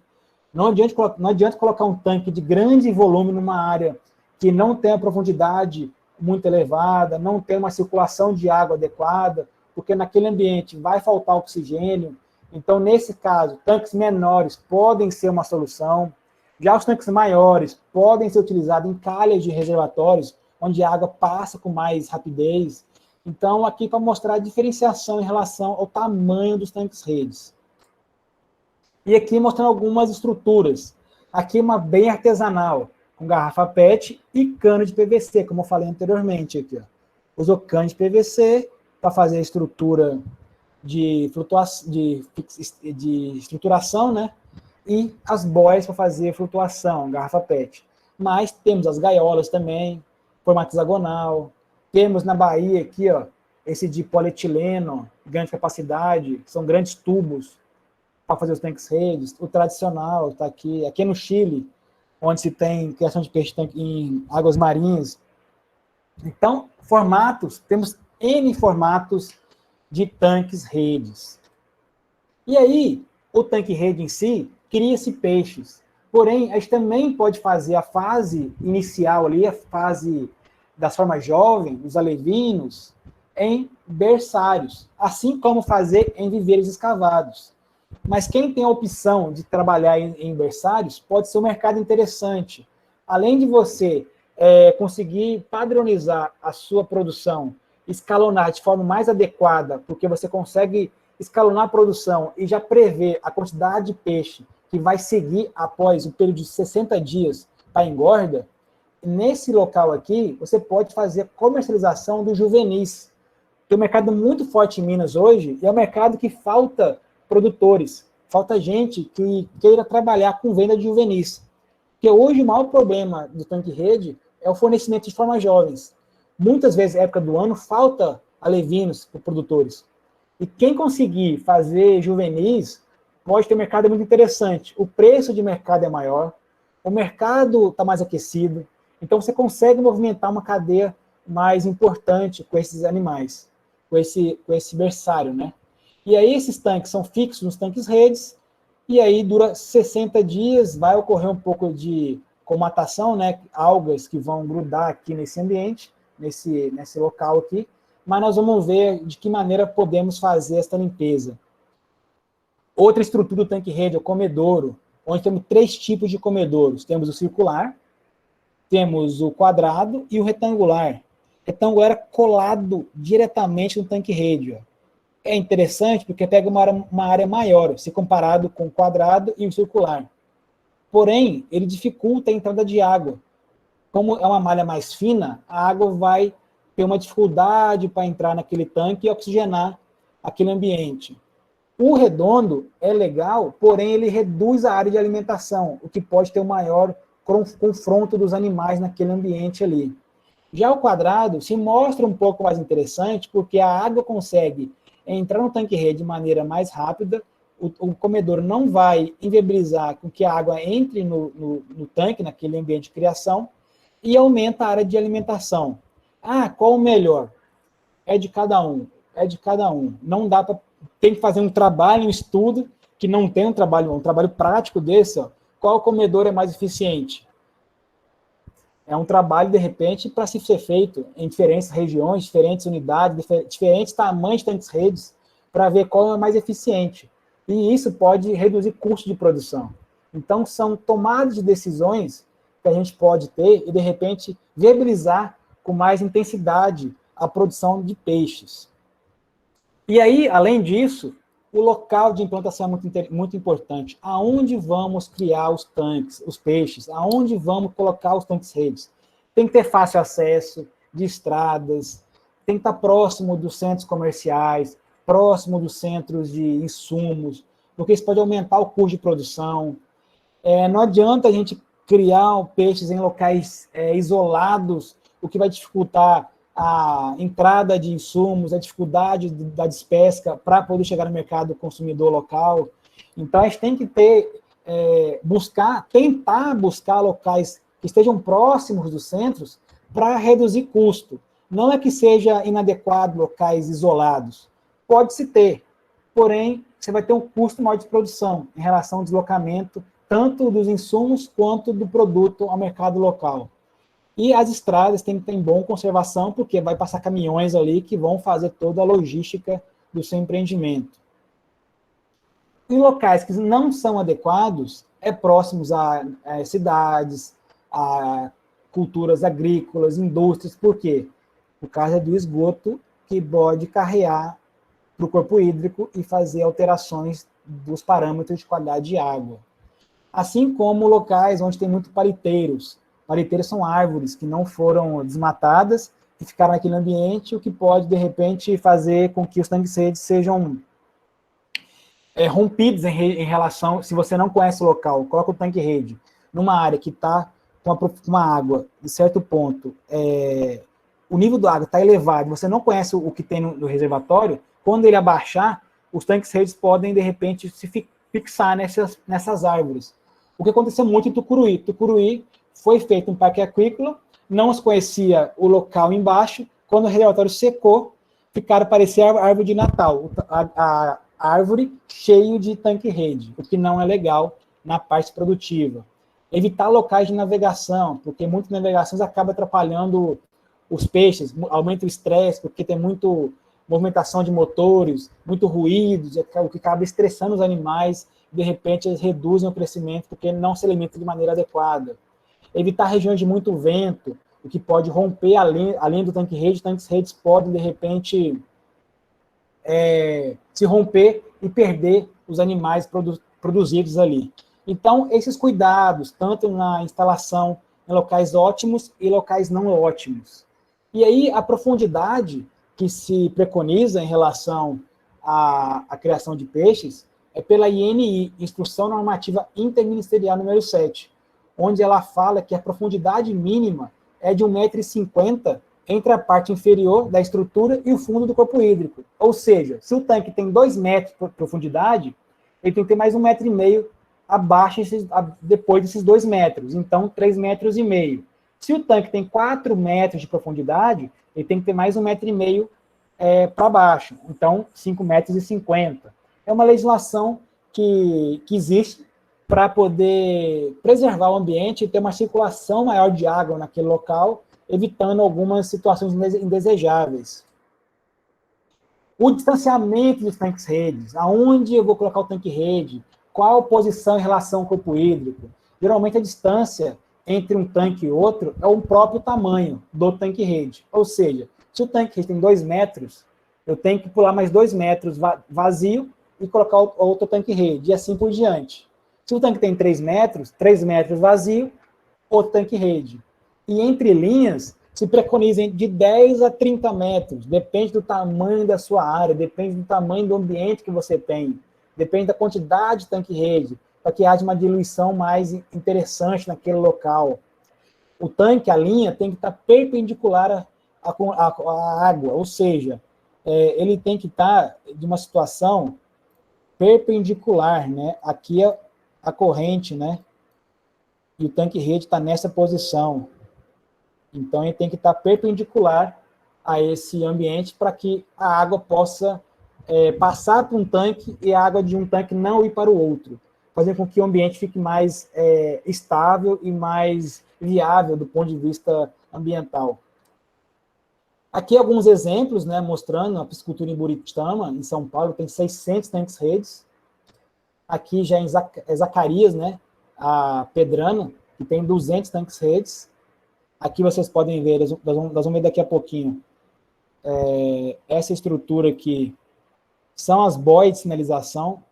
Não adianta colocar um tanque de grande volume numa área que não tem a profundidade muito elevada, não tem uma circulação de água adequada, porque naquele ambiente vai faltar oxigênio. Então, nesse caso, tanques menores podem ser uma solução. Já os tanques maiores podem ser utilizados em calhas de reservatórios, onde a água passa com mais rapidez. Então, aqui para mostrar a diferenciação em relação ao tamanho dos tanques redes. E aqui mostrando algumas estruturas. Aqui uma bem artesanal, com garrafa PET e cano de PVC, como eu falei anteriormente aqui. Ó. Usou cano de PVC para fazer a estrutura de estruturação, né? E as boias para fazer flutuação, garrafa PET. Mas temos as gaiolas também, formato hexagonal. Temos na Bahia aqui, ó, esse de polietileno, grande capacidade, que são grandes tubos para fazer os tanques redes. O tradicional está aqui. Aqui no Chile, onde se tem criação de peixe em águas marinhas. Então, formatos, temos N formatos de tanques redes. E aí, o tanque rede em si, cria-se peixes. Porém, a gente também pode fazer a fase inicial ali, a fase das formas jovens, dos alevinos, em berçários, assim como fazer em viveiros escavados. Mas quem tem a opção de trabalhar em berçários, pode ser um mercado interessante. Além de você conseguir padronizar a sua produção, escalonar de forma mais adequada, porque você consegue escalonar a produção e já prever a quantidade de peixe que vai seguir após o período de 60 dias para engorda, nesse local aqui, você pode fazer a comercialização dos juvenis. Tem um mercado muito forte em Minas hoje, e é um mercado que falta produtores, falta gente que queira trabalhar com venda de juvenis. Porque hoje o maior problema do tanque rede é o fornecimento de formas jovens. Muitas vezes, na época do ano, falta alevinos para produtores. E quem conseguir fazer juvenis pode ter um mercado muito interessante. O preço de mercado é maior, o mercado está mais aquecido, então você consegue movimentar uma cadeia mais importante com esses animais, com esse berçário, né? E aí esses tanques são fixos nos tanques redes, e aí dura 60 dias, vai ocorrer um pouco de comatação, né? Algas que vão grudar aqui nesse ambiente, nesse local aqui, mas nós vamos ver de que maneira podemos fazer esta limpeza. Outra estrutura do tanque rede é o comedouro, onde temos 3 tipos de comedouros. Temos o circular, temos o quadrado e o retangular. O retangular é colado diretamente no tanque rede. Ó. É interessante porque pega uma área maior, se comparado com o quadrado e o circular. Porém, ele dificulta a entrada de água. Como é uma malha mais fina, a água vai ter uma dificuldade para entrar naquele tanque e oxigenar aquele ambiente. O redondo é legal, porém ele reduz a área de alimentação, o que pode ter um maior confronto dos animais naquele ambiente ali. Já o quadrado se mostra um pouco mais interessante, porque a água consegue entrar no tanque rede de maneira mais rápida, o comedor não vai inviabilizar com que a água entre no tanque, naquele ambiente de criação, e aumenta a área de alimentação. Ah, qual o melhor? É de cada um. É de cada um. Não dá para... Tem que fazer um trabalho, um estudo, que não tem um trabalho prático desse, ó. Qual comedor é mais eficiente? É um trabalho, de repente, para se ser feito em diferentes regiões, diferentes unidades, diferentes tamanhos de tanques redes, para ver qual é mais eficiente. E isso pode reduzir custo de produção. Então, são tomadas de decisões que a gente pode ter e, de repente, viabilizar com mais intensidade a produção de peixes. E aí, além disso, o local de implantação é muito importante. Aonde vamos criar os tanques, os peixes? Aonde vamos colocar os tanques redes? Tem que ter fácil acesso de estradas, tem que estar próximo dos centros comerciais, próximo dos centros de insumos, porque isso pode aumentar o custo de produção. Não adianta a gente criar peixes em locais isolados, o que vai dificultar a entrada de insumos, a dificuldade da despesca para poder chegar no mercado consumidor local. Então, a gente tem que tentar buscar locais que estejam próximos dos centros para reduzir custo. Não é que seja inadequado locais isolados. Pode-se ter, porém, você vai ter um custo maior de produção em relação ao deslocamento tanto dos insumos quanto do produto ao mercado local. E as estradas têm que ter em boa conservação, porque vai passar caminhões ali que vão fazer toda a logística do seu empreendimento. Em locais que não são adequados, próximos a cidades, a culturas agrícolas, indústrias. Por quê? Por causa do esgoto que pode carrear para o corpo hídrico e fazer alterações dos parâmetros de qualidade de água. Assim como locais onde tem muito paliteiros. Paliteiros são árvores que não foram desmatadas e ficaram naquele ambiente, o que pode, de repente, fazer com que os tanques redes sejam rompidos em relação, se você não conhece o local, coloca o tanque rede numa área que está com uma água, de certo ponto, o nível da água está elevado, você não conhece o que tem no reservatório, quando ele abaixar, os tanques redes podem, de repente, se fixar nessas árvores. O que aconteceu muito em Tucuruí. Tucuruí foi feito um parque aquícola, não se conhecia o local embaixo, quando o reservatório secou, parecia árvore de Natal. A árvore cheio de tanque-rede, o que não é legal na parte produtiva. Evitar locais de navegação, porque muitas navegações acabam atrapalhando os peixes, aumenta o estresse, porque tem muito movimentação de motores, muito ruído, o que acaba estressando os animais, de repente eles reduzem o crescimento porque não se alimentam de maneira adequada. Evitar regiões de muito vento, o que pode romper além do tanque-rede, tanques-redes podem, de repente, se romper e perder os animais produzidos ali. Então, esses cuidados, tanto na instalação em locais ótimos e locais não ótimos. E aí, a profundidade que se preconiza em relação à criação de peixes é pela INI, Instrução Normativa Interministerial número 7, onde ela fala que a profundidade mínima é de 1,50 m entre a parte inferior da estrutura e o fundo do corpo hídrico. Ou seja, se o tanque tem 2 metros de profundidade, ele tem que ter mais 1,5 m abaixo, depois desses 2 metros. Então, 3,5 metros. Se o tanque tem 4 metros de profundidade, ele tem que ter mais 1,5 m para baixo. Então, 5,50 metros. É uma legislação que existe para poder preservar o ambiente e ter uma circulação maior de água naquele local, evitando algumas situações indesejáveis. O distanciamento dos tanques redes, aonde eu vou colocar o tanque rede, qual a posição em relação ao corpo hídrico. Geralmente a distância entre um tanque e outro é o próprio tamanho do tanque rede. Ou seja, se o tanque rede tem 2 metros, eu tenho que pular mais 2 metros vazio e colocar outro tanque rede, e assim por diante. Se o tanque tem 3 metros vazio, outro tanque rede. E entre linhas, se preconizem de 10 a 30 metros, depende do tamanho da sua área, depende do tamanho do ambiente que você tem, depende da quantidade de tanque-rede, para que haja uma diluição mais interessante naquele local. O tanque, a linha, tem que estar perpendicular à água, ou seja, ele tem que estar de uma situação perpendicular, né? Aqui é a corrente, né? E o tanque-rede está nessa posição. Então, ele tem que estar perpendicular a esse ambiente para que a água possa passar para um tanque e a água de um tanque não ir para o outro, fazendo com que o ambiente fique mais estável e mais viável do ponto de vista ambiental. Aqui alguns exemplos, né, mostrando a piscicultura em Buritama, em São Paulo, tem 600 tanques redes. Aqui já em Zacarias, né, a Pedrana, que tem 200 tanques redes. Aqui vocês podem ver, nós vamos ver daqui a pouquinho, essa estrutura aqui são as boias de sinalização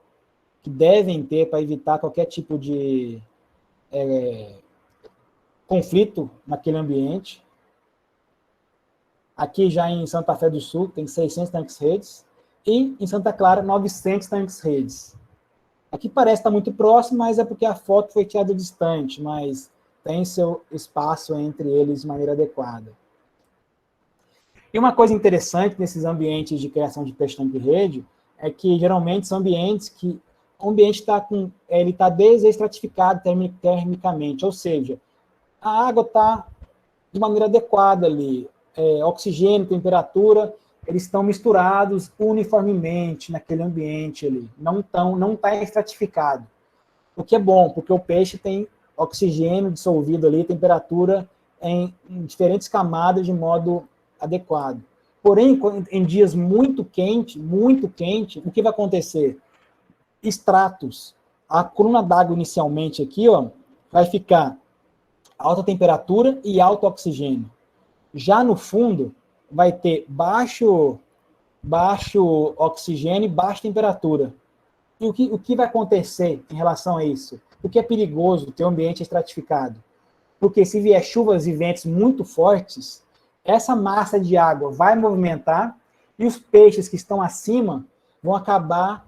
que devem ter para evitar qualquer tipo de conflito naquele ambiente. Aqui já em Santa Fé do Sul tem 600 tanques redes e em Santa Clara 900 tanques redes. Aqui parece estar muito próximo, mas é porque a foto foi tirada distante, mas tem seu espaço entre eles de maneira adequada. E uma coisa interessante nesses ambientes de criação de peixe tanque rede é que geralmente são ambientes que o ambiente está desestratificado termicamente, ou seja, a água está de maneira adequada ali, oxigênio, temperatura, eles estão misturados uniformemente naquele ambiente ali, não está estratificado. O que é bom, porque o peixe tem oxigênio dissolvido ali, temperatura em diferentes camadas de modo adequado. Porém, em dias muito quente, o que vai acontecer? Estratos. A coluna d'água inicialmente aqui, ó, vai ficar alta temperatura e alto oxigênio. Já no fundo, vai ter baixo oxigênio e baixa temperatura. E o que vai acontecer em relação a isso? O que é perigoso ter um ambiente estratificado? Porque se vier chuvas e ventos muito fortes, essa massa de água vai movimentar e os peixes que estão acima vão acabar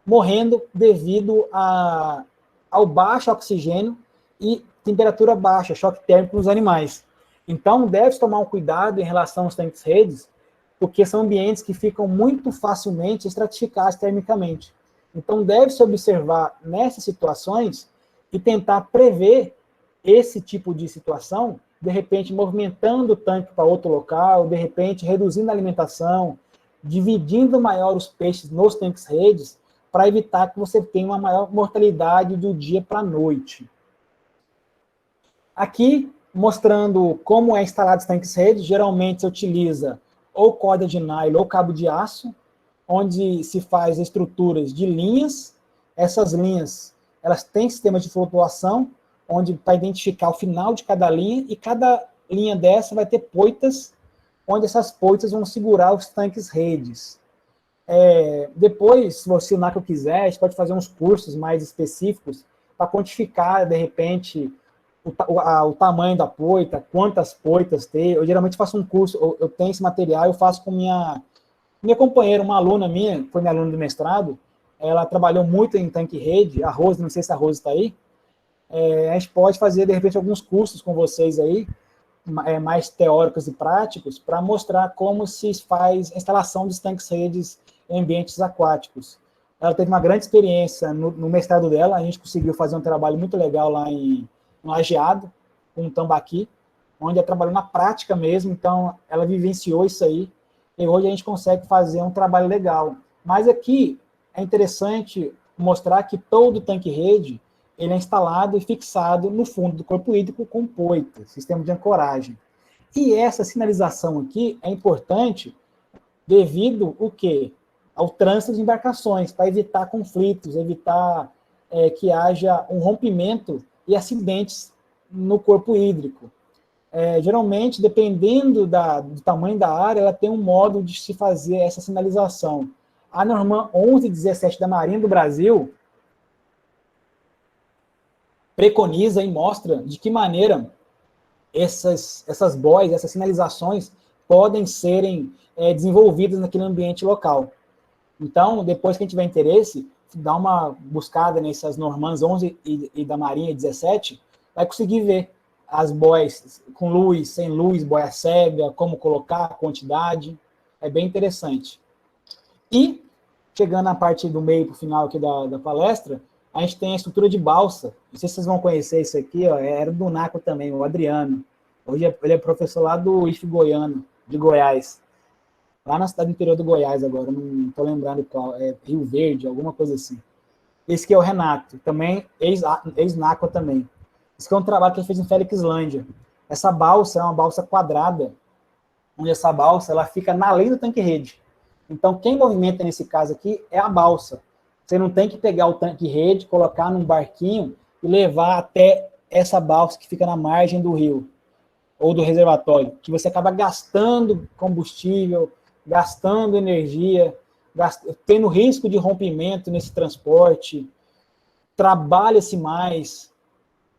morrendo devido ao baixo oxigênio e temperatura baixa, choque térmico nos animais. Então, deve-se tomar um cuidado em relação aos tanques-redes, porque são ambientes que ficam muito facilmente estratificados termicamente. Então, deve-se observar nessas situações e tentar prever esse tipo de situação, de repente movimentando o tanque para outro local, de repente reduzindo a alimentação, dividindo maior os peixes nos tanques-redes, para evitar que você tenha uma maior mortalidade do dia para a noite. Aqui, mostrando como é instalado os tanques-redes, geralmente se utiliza ou corda de nylon ou cabo de aço, onde se faz estruturas de linhas. Essas linhas, elas têm sistemas de flutuação, onde para identificar o final de cada linha, e cada linha dessa vai ter poitas, onde essas poitas vão segurar os tanques-redes. Depois, se o NACO quiser, a gente pode fazer uns cursos mais específicos para quantificar, de repente, o tamanho da poita, quantas poitas ter. Eu geralmente faço um curso, eu tenho esse material, eu faço com minha companheira, uma aluna minha, que foi minha aluna do mestrado, ela trabalhou muito em tanque-rede, a Rose, não sei se a Rose está aí, a gente pode fazer, de repente, alguns cursos com vocês aí, mais teóricos e práticos, para mostrar como se faz a instalação dos tanques-redes em ambientes aquáticos. Ela teve uma grande experiência no mestrado dela, a gente conseguiu fazer um trabalho muito legal lá em Lajeado, com um tambaqui, onde ela trabalhou na prática mesmo, então ela vivenciou isso aí, e hoje a gente consegue fazer um trabalho legal. Mas aqui é interessante mostrar que todo tanque-rede ele é instalado e fixado no fundo do corpo hídrico com poita, sistema de ancoragem. E essa sinalização aqui é importante devido o quê? Ao trânsito de embarcações, para evitar conflitos, evitar que haja um rompimento e acidentes no corpo hídrico. Geralmente, dependendo do tamanho da área, ela tem um modo de se fazer essa sinalização. A norma 1117 da Marinha do Brasil preconiza e mostra de que maneira essas boias, essas sinalizações podem serem desenvolvidas naquele ambiente local. Então, depois que a gente tiver interesse, dá uma buscada nessas normas 11 e da Marinha 17, vai conseguir ver as boias com luz, sem luz, boia cega, como colocar, a quantidade. É bem interessante. E, chegando na parte do meio para o final aqui da palestra, a gente tem a estrutura de balsa. Não sei se vocês vão conhecer isso aqui, ó, era do NACO também, o Adriano. Hoje ele é professor lá do IF Goiano, de Goiás. Lá na cidade interior do Goiás agora, não estou lembrando qual, Rio Verde, alguma coisa assim. Esse aqui é o Renato, também ex-NACO também. Esse aqui é um trabalho que ele fez em Felixlândia. Essa balsa é uma balsa quadrada, onde essa balsa ela fica na além do tanque-rede. Então, quem movimenta nesse caso aqui é a balsa. Você não tem que pegar o tanque-rede, colocar num barquinho e levar até essa balsa que fica na margem do rio ou do reservatório, que você acaba gastando combustível, gastando energia, tendo risco de rompimento nesse transporte, trabalha-se mais,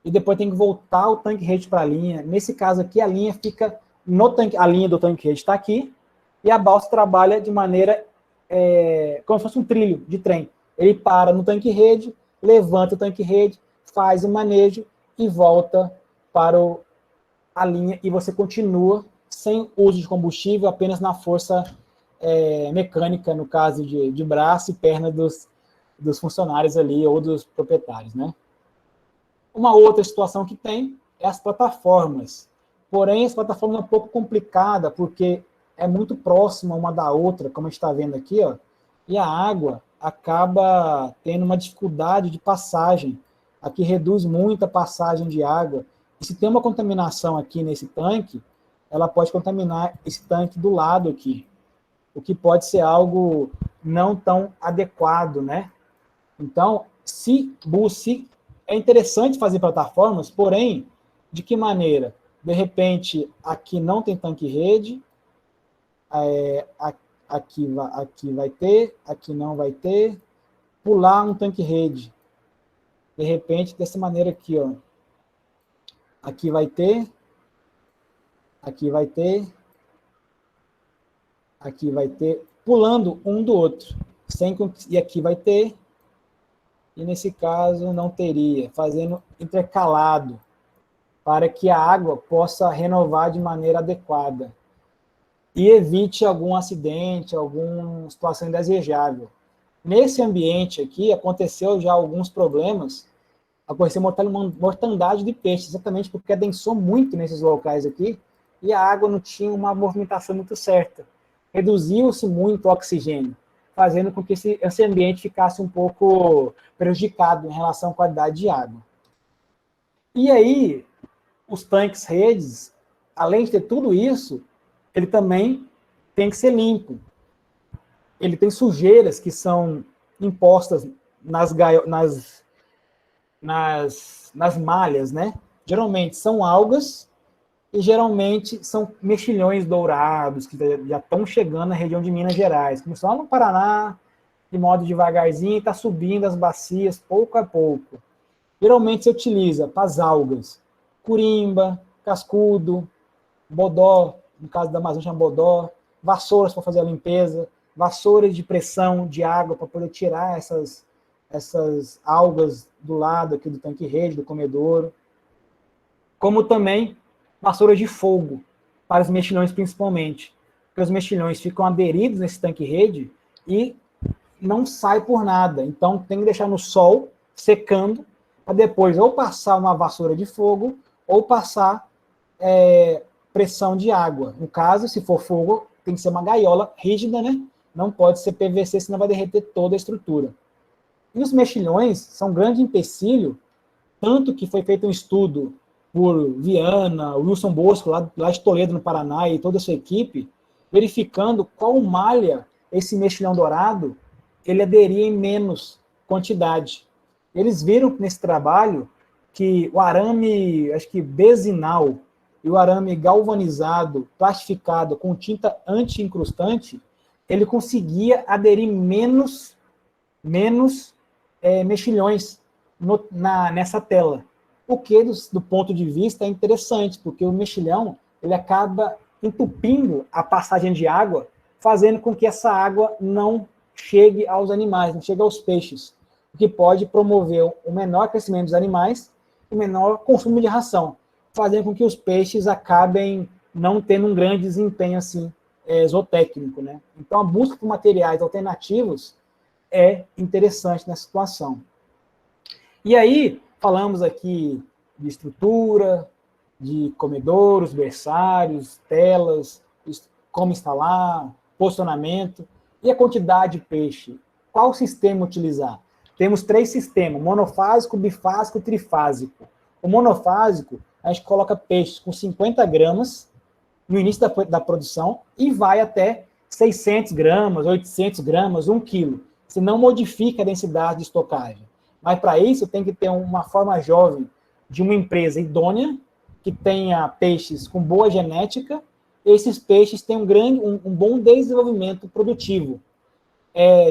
e depois tem que voltar o tanque-rede para a linha. Nesse caso aqui, a linha fica no tanque, a linha do tanque-rede está aqui, e a balsa trabalha de maneira como se fosse um trilho de trem. Ele para no tanque-rede, levanta o tanque-rede, faz o manejo e volta para a linha, e você continua sem uso de combustível, apenas na força mecânica, no caso de braço e perna dos funcionários ali, ou dos proprietários, né? Uma outra situação que tem é as plataformas. Porém, as plataformas é um pouco complicada, porque é muito próxima uma da outra, como a gente está vendo aqui, ó, e a água acaba tendo uma dificuldade de passagem. Aqui reduz muito a passagem de água, E se tem uma contaminação aqui nesse tanque, ela pode contaminar esse tanque do lado aqui, o que pode ser algo não tão adequado, né? Então, se é interessante fazer plataformas, porém, de que maneira? De repente, aqui não tem tanque-rede, aqui vai ter, aqui não vai ter, pular um tanque-rede. De repente, dessa maneira aqui, ó. Aqui vai ter, aqui vai ter, aqui vai ter, pulando um do outro. E aqui vai ter, e nesse caso não teria, fazendo intercalado, para que a água possa renovar de maneira adequada e evite algum acidente, alguma situação indesejável. Nesse ambiente aqui, aconteceu já alguns problemas, aconteceu mortandade de peixes, exatamente porque adensou muito nesses locais aqui, e a água não tinha uma movimentação muito certa. Reduziu-se muito o oxigênio, fazendo com que esse ambiente ficasse um pouco prejudicado em relação à qualidade de água. E aí, os tanques redes, além de ter tudo isso, ele também tem que ser limpo. Ele tem sujeiras que são impostas nas malhas, né? Geralmente são algas e geralmente são mexilhões dourados que já estão chegando na região de Minas Gerais. Começou lá no Paraná, de modo devagarzinho, está subindo as bacias pouco a pouco. Geralmente se utiliza para as algas curimba, cascudo, bodó, no caso da Amazônia chama bodó, vassouras para fazer a limpeza, vassouras de pressão de água para poder tirar essas algas do lado aqui do tanque-rede, do comedouro, como também vassouras de fogo, para os mexilhões principalmente, porque os mexilhões ficam aderidos nesse tanque-rede e não sai por nada, então tem que deixar no sol, secando, para depois ou passar uma vassoura de fogo, ou passar pressão de água. No caso, se for fogo, tem que ser uma gaiola rígida, né? Não pode ser PVC, senão vai derreter toda a estrutura. E os mexilhões são um grande empecilho, tanto que foi feito um estudo por Viana, Wilson Bosco, lá de Toledo, no Paraná, e toda a sua equipe, verificando qual malha esse mexilhão dourado ele aderia em menos quantidade. Eles viram nesse trabalho que o arame, acho que bezinal, e o arame galvanizado, plastificado, com tinta anti-incrustante, ele conseguia aderir menos mexilhões nessa tela. O que, do ponto de vista, é interessante, porque o mexilhão ele acaba entupindo a passagem de água, fazendo com que essa água não chegue aos animais, não chegue aos peixes, o que pode promover o menor crescimento dos animais e o menor consumo de ração, fazendo com que os peixes acabem não tendo um grande desempenho assim, zootécnico, né? Então, a busca por materiais alternativos é interessante nessa situação. E aí, falamos aqui de estrutura, de comedouros, berçários, telas, como instalar, posicionamento, e a quantidade de peixe. Qual sistema utilizar? Temos 3 sistemas, monofásico, bifásico e trifásico. O monofásico, a gente coloca peixes com 50 gramas no início da produção e vai até 600 gramas, 800 gramas, 1 quilo. Se não modifica a densidade de estocagem. Mas para isso tem que ter uma forma jovem de uma empresa idônea, que tenha peixes com boa genética, esses peixes têm um bom desenvolvimento produtivo.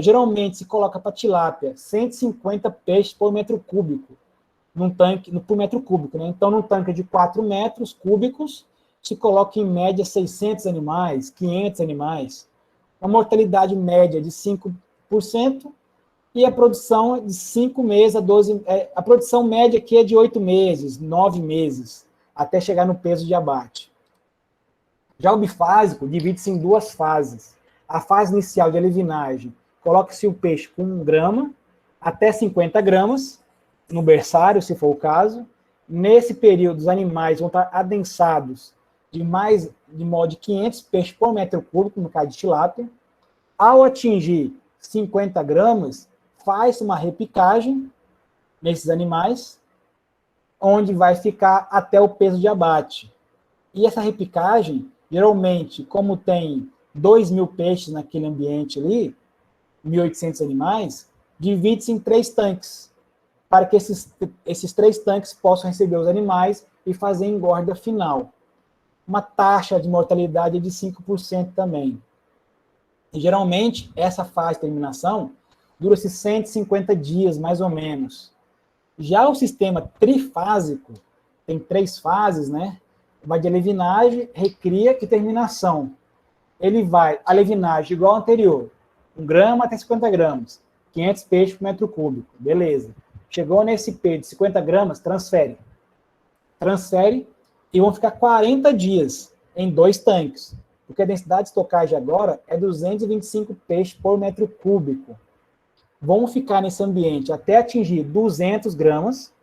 Geralmente se coloca para tilápia 150 peixes por metro cúbico, por metro cúbico, né? Então, num tanque de 4 metros cúbicos, se coloca em média 600 animais, 500 animais, uma mortalidade média de 5%, e a produção de 5 meses a 12... a produção média aqui é de 8 meses, 9 meses, até chegar no peso de abate. Já o bifásico divide-se em 2 fases. A fase inicial de alevinagem, coloca-se o peixe com 1 grama, até 50 gramas, no berçário, se for o caso. Nesse período, os animais vão estar adensados de modo de 500 peixes por metro cúbico, no caso de tilápia. Ao atingir 50 gramas, faz uma repicagem nesses animais, onde vai ficar até o peso de abate. E essa repicagem, geralmente, como tem 2.000 peixes naquele ambiente ali, 1.800 animais, divide-se em 3 tanques, para que esses 3 tanques possam receber os animais e fazer a engorda final. Uma taxa de mortalidade de 5% também. E, geralmente, essa fase de terminação dura-se 150 dias, mais ou menos. Já o sistema trifásico, tem 3 fases, né? Vai de alevinagem, recria e terminação. Ele vai, alevinagem igual ao anterior, 1 grama até 50 gramas, 500 peixes por metro cúbico, beleza. Chegou nesse peixe de 50 gramas, transfere. Transfere e vão ficar 40 dias em 2 tanques, porque a densidade de estocagem agora é 225 peixes por metro cúbico. Vão ficar nesse ambiente até atingir 200 gramas.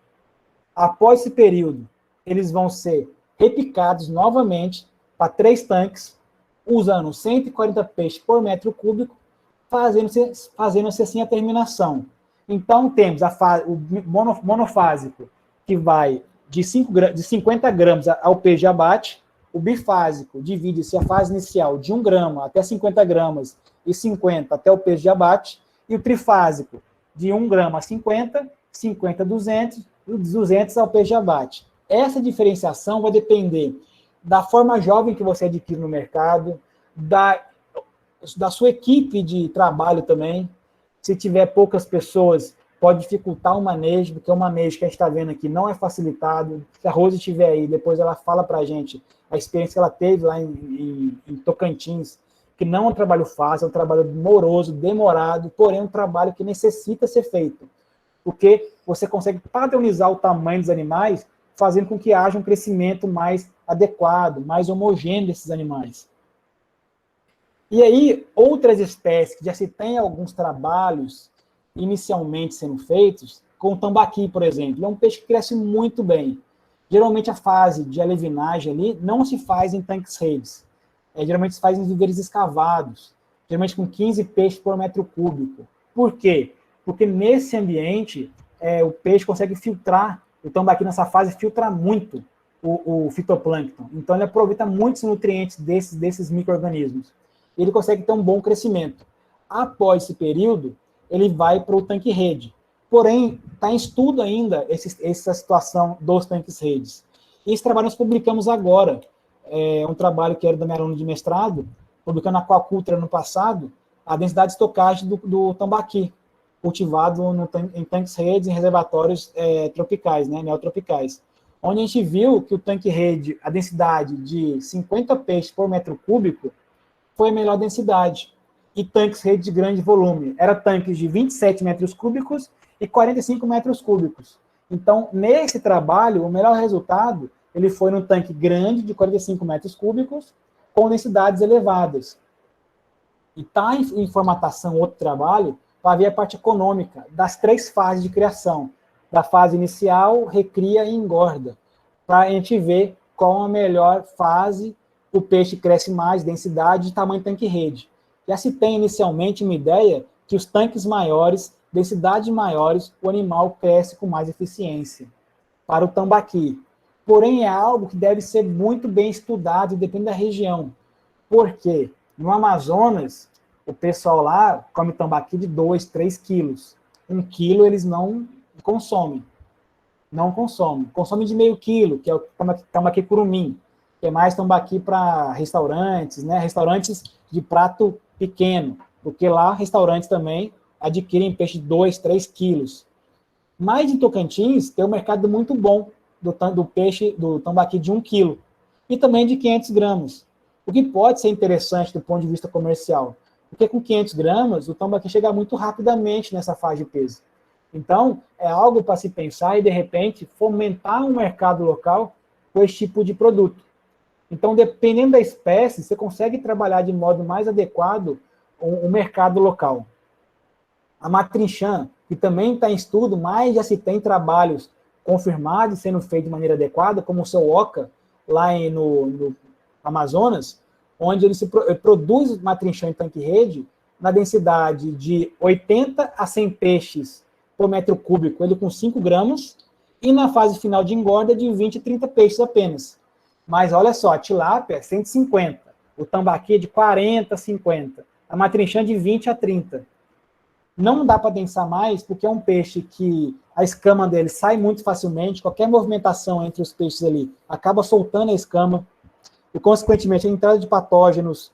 Após esse período, eles vão ser repicados novamente para 3 tanques, usando 140 peixes por metro cúbico, fazendo-se assim a terminação. Então, temos o monofásico, que vai de 50 gramas ao peixe de abate. O bifásico divide-se a fase inicial de 1 grama até 50 gramas e 50 até o peixe de abate. E o trifásico, de 1 grama a 50, 50 a 200, e 200 ao peixe de abate. Essa diferenciação vai depender da forma jovem que você adquire no mercado, da sua equipe de trabalho também. Se tiver poucas pessoas, pode dificultar o manejo, porque o manejo que a gente está vendo aqui não é facilitado. Se a Rose estiver aí, depois ela fala para a gente a experiência que ela teve lá em Tocantins, que não é um trabalho fácil, é um trabalho moroso, demorado, porém é um trabalho que necessita ser feito, porque você consegue padronizar o tamanho dos animais, fazendo com que haja um crescimento mais adequado, mais homogêneo desses animais. E aí, outras espécies, que já se tem alguns trabalhos inicialmente sendo feitos, com o tambaqui, por exemplo, é um peixe que cresce muito bem. Geralmente a fase de alevinagem ali não se faz em tanques redes, geralmente se faz em viveiros escavados, geralmente com 15 peixes por metro cúbico. Por quê? Porque nesse ambiente o peixe consegue filtrar, o tambaqui nessa fase filtra muito o fitoplâncton, então ele aproveita muitos nutrientes desses micro-organismos. Ele consegue ter um bom crescimento. Após esse período, ele vai para o tanque rede. Porém, está em estudo ainda essa situação dos tanques redes. Esse trabalho nós publicamos agora, um trabalho que era da minha aluna de mestrado, publicando na Aquacultura no passado, a densidade de estocagem do tambaqui, cultivado em tanques redes, em reservatórios tropicais, né, neotropicais. Onde a gente viu que o tanque rede, a densidade de 50 peixes por metro cúbico, foi a melhor densidade. E tanques rede de grande volume. Era tanques de 27 metros cúbicos e 45 metros cúbicos. Então, nesse trabalho, o melhor resultado, ele foi no tanque grande de 45 metros cúbicos, com densidades elevadas. E está em formatação outro trabalho, para ver a parte econômica das 3 fases de criação. Da fase inicial, recria e engorda. Para a gente ver qual a melhor fase, o peixe cresce mais, densidade e tamanho tanque rede. Já se tem inicialmente uma ideia que os tanques maiores, densidades maiores, o animal cresce com mais eficiência. Para o tambaqui. Porém, é algo que deve ser muito bem estudado e depende da região. Por quê? No Amazonas, o pessoal lá come tambaqui de 2, 3 quilos. 1 quilo eles não consomem. Não consomem. Consomem de meio quilo, que é o tambaqui curumim, que é mais tambaqui para restaurantes, né? Restaurantes de prato pequeno, porque lá restaurantes também adquirem peixe de 2, 3 quilos. Mas em Tocantins tem um mercado muito bom do peixe, do tambaqui de 1 quilo, e também de 500 gramas. O que pode ser interessante do ponto de vista comercial, porque com 500 gramas o tambaqui chega muito rapidamente nessa faixa de peso. Então, é algo para se pensar e, de repente, fomentar um mercado local com esse tipo de produto. Então, dependendo da espécie, você consegue trabalhar de modo mais adequado o mercado local. A matrinchã, que também está em estudo, mas já se tem trabalhos confirmados sendo feitos de maneira adequada, como o seu Oca, lá no Amazonas, onde ele produz matrinchã em tanque-rede na densidade de 80 a 100 peixes por metro cúbico, ele com 5 gramas, E na fase final de engorda, de 20 a 30 peixes apenas. Mas olha só, a tilápia é 150, o tambaqui é de 40 a 50, a matrinchã de 20 a 30. Não dá para densar mais, porque é um peixe que a escama dele sai muito facilmente, qualquer movimentação entre os peixes ali acaba soltando a escama, e consequentemente a entrada de patógenos,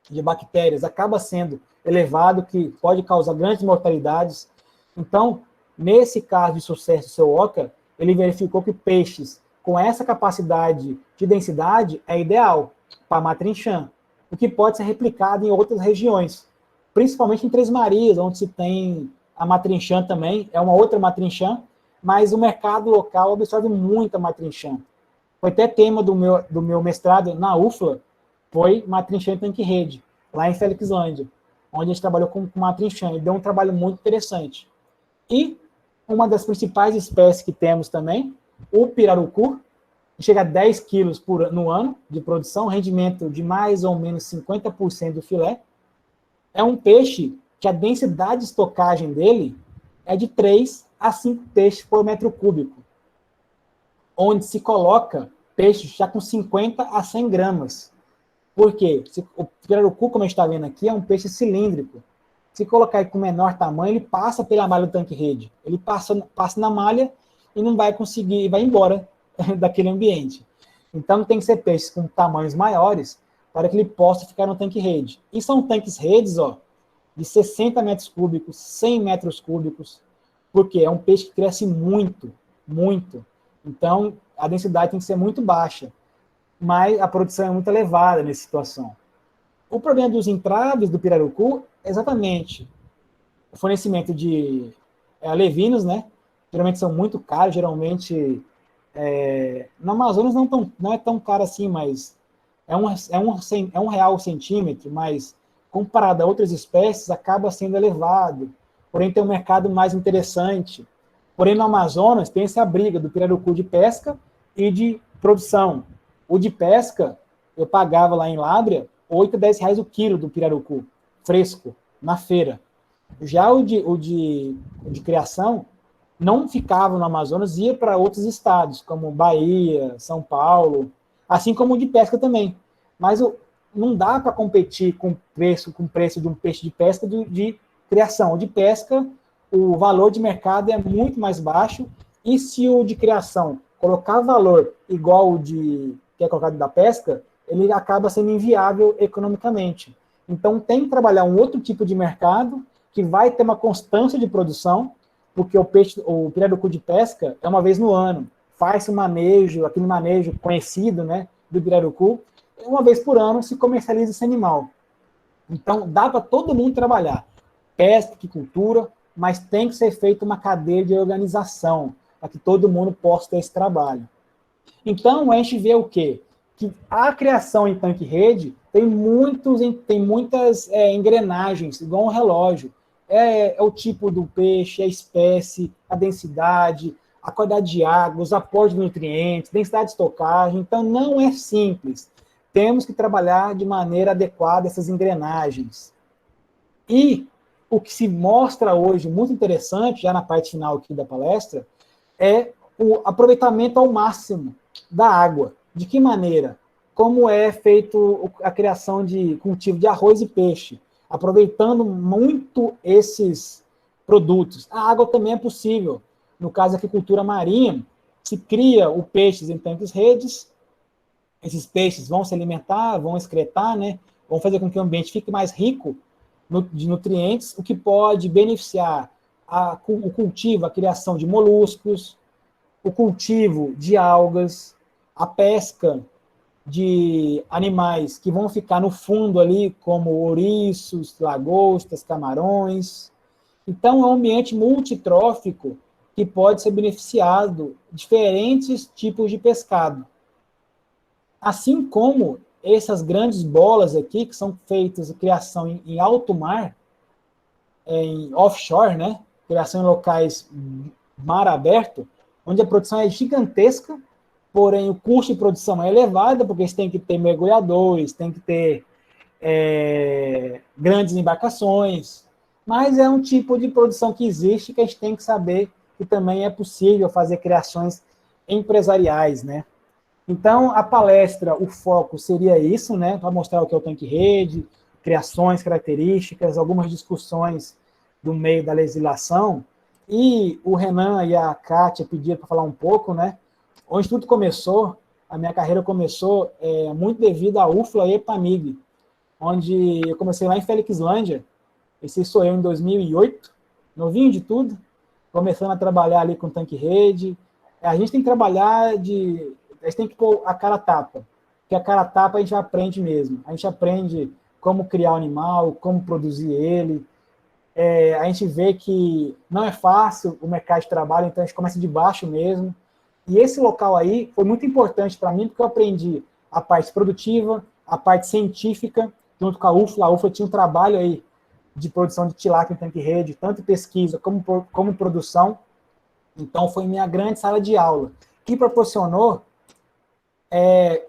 de bactérias, acaba sendo elevado, que pode causar grandes mortalidades. Então, nesse caso de sucesso do seu Oca, ele verificou que peixes com essa capacidade de densidade é ideal para a matrinchã, o que pode ser replicado em outras regiões, principalmente em Três Marias, onde se tem a matrinchã também, é uma outra matrinchã, mas o mercado local absorve muito a matrinchã. Foi até tema do meu mestrado na UFLA, foi matrinchã em tanque-rede, lá em Felixlândia, onde a gente trabalhou com matrinchã, e deu um trabalho muito interessante. E uma das principais espécies que temos também, o pirarucu, que chega a 10 quilos no ano de produção, rendimento de mais ou menos 50% do filé. É um peixe que a densidade de estocagem dele é de 3 a 5 peixes por metro cúbico, onde se coloca peixes já com 50 a 100 gramas. Por quê? O pirarucu, como a gente está vendo aqui, é um peixe cilíndrico. Se colocar ele com menor tamanho, ele passa pela malha do tanque-rede. Ele passa na malha e não vai conseguir, vai embora daquele ambiente. Então, tem que ser peixes com tamanhos maiores para que ele possa ficar no tanque-rede. E são tanques-redes, de 60 metros cúbicos, 100 metros cúbicos, porque é um peixe que cresce muito, muito. Então, a densidade tem que ser muito baixa, mas a produção é muito elevada nessa situação. O problema dos entraves do pirarucu é exatamente o fornecimento de alevinos, né? Geralmente são muito caros, geralmente no Amazonas não é tão caro assim, mas é um real o centímetro, mas comparado a outras espécies, acaba sendo elevado, porém tem um mercado mais interessante. Porém, no Amazonas, tem essa briga do pirarucu de pesca e de produção. O de pesca, eu pagava lá em Lábrea, 8 a 10 reais o quilo do pirarucu, fresco, na feira. Já o de criação, não ficava no Amazonas, ia para outros estados, como Bahia, São Paulo, assim como o de pesca também. Mas não dá para competir com o preço de um peixe de pesca de criação. O de pesca, o valor de mercado é muito mais baixo, e se o de criação colocar valor igual o que é colocado da pesca, ele acaba sendo inviável economicamente. Então, tem que trabalhar um outro tipo de mercado que vai ter uma constância de produção, porque o pirarucu de pesca é uma vez no ano. Faz-se um manejo, aquele manejo conhecido, né, do pirarucu, uma vez por ano se comercializa esse animal. Então, dá para todo mundo trabalhar. Pesca, aquicultura, mas tem que ser feita uma cadeia de organização, para que todo mundo possa ter esse trabalho. Então, a gente vê o quê? Que a criação em tanque-rede tem muitas engrenagens, igual um relógio. É o tipo do peixe, a espécie, a densidade, a quantidade de água, os aportes de nutrientes, densidade de estocagem. Então, não é simples. Temos que trabalhar de maneira adequada essas engrenagens. E o que se mostra hoje muito interessante, já na parte final aqui da palestra, é o aproveitamento ao máximo da água. De que maneira? Como é feito a criação de cultivo de arroz e peixe, aproveitando muito esses produtos. A água também é possível. No caso da agricultura marinha, se cria o peixe em tanques-redes, esses peixes vão se alimentar, vão excretar, né? Vão fazer com que o ambiente fique mais rico de nutrientes, o que pode beneficiar o cultivo, a criação de moluscos, o cultivo de algas, a pesca de animais que vão ficar no fundo ali, como ouriços, lagostas, camarões. Então, é um ambiente multitrófico que pode ser beneficiado de diferentes tipos de pescado. Assim como essas grandes bolas aqui, que são feitas de criação em alto mar, em offshore, né? Criação em locais mar aberto, onde a produção é gigantesca, porém o custo de produção é elevado, porque você tem que ter mergulhadores, tem que ter grandes embarcações, mas é um tipo de produção que existe que a gente tem que saber que também é possível fazer criações empresariais, né? Então, a palestra, o foco seria isso, né? Para mostrar o que é o tanque rede, criações, características, algumas discussões do meio da legislação. E o Renan e a Kátia pediram para falar um pouco, né? Onde tudo começou, a minha carreira começou muito devido à UFLA e EPAMIG, onde eu comecei lá em Felixlândia. Esse sou eu em 2008, novinho de tudo, começando a trabalhar ali com tanque rede. A gente tem que trabalhar a gente tem que pôr a cara a tapa, porque a cara a tapa a gente aprende mesmo. A gente aprende como criar o animal, como produzir ele. A gente vê que não é fácil o mercado de trabalho, então a gente começa de baixo mesmo. E esse local aí foi muito importante para mim, porque eu aprendi a parte produtiva, a parte científica, junto com a UFLA. A UFLA tinha um trabalho aí de produção de tilápia em tanque-rede, tanto pesquisa como produção. Então, foi minha grande sala de aula, que proporcionou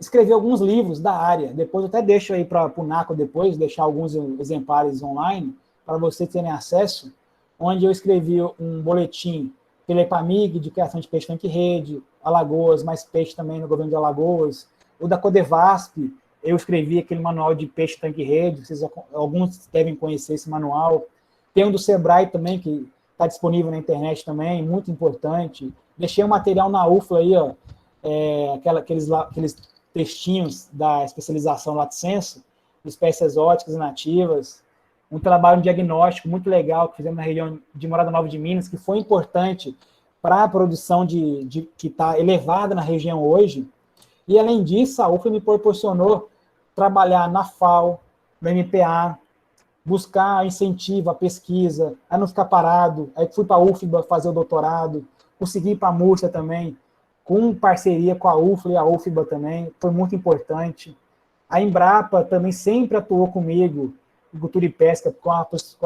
escrever alguns livros da área. Depois eu até deixo aí para o NACO depois, deixar alguns exemplares online, para vocês terem acesso, onde eu escrevi um boletim pela EPAMIG, de criação de peixe tanque-rede, Alagoas, mais peixe também no governo de Alagoas, o da Codevasp, eu escrevi aquele manual de peixe tanque-rede, alguns devem conhecer esse manual. Tem um do Sebrae também, que está disponível na internet também, muito importante. Deixei um material na UFLA aí, ó, aqueles textinhos da especialização Lato Sensu, de espécies exóticas e nativas, um trabalho diagnóstico muito legal que fizemos na região de Morada Nova de Minas, que foi importante para a produção que está elevada na região hoje. E, além disso, a UFLA me proporcionou trabalhar na FAO, no MPA, buscar incentivo à pesquisa, a não ficar parado. Aí fui para a UFBA fazer o doutorado, consegui ir para a Múrcia também, com parceria com a UFLA e a UFBA também, foi muito importante. A Embrapa também sempre atuou comigo, em cultura e pesca, com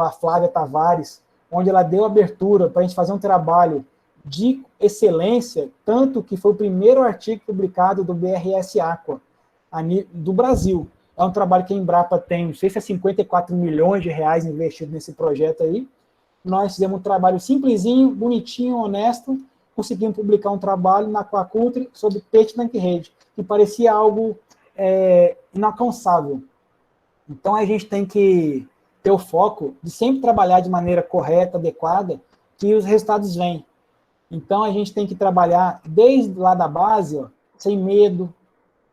a Flávia Tavares, onde ela deu abertura para a gente fazer um trabalho de excelência, tanto que foi o primeiro artigo publicado do BRS Aqua, do Brasil. É um trabalho que a Embrapa tem, não sei se é 54 milhões de reais investidos nesse projeto aí. Nós fizemos um trabalho simplesinho, bonitinho, honesto, conseguimos publicar um trabalho na Aquaculture sobre peixe tanque-rede, que parecia algo inalcançável. Então, a gente tem que ter o foco de sempre trabalhar de maneira correta, adequada, que os resultados vêm. Então, a gente tem que trabalhar desde lá da base, ó, sem medo,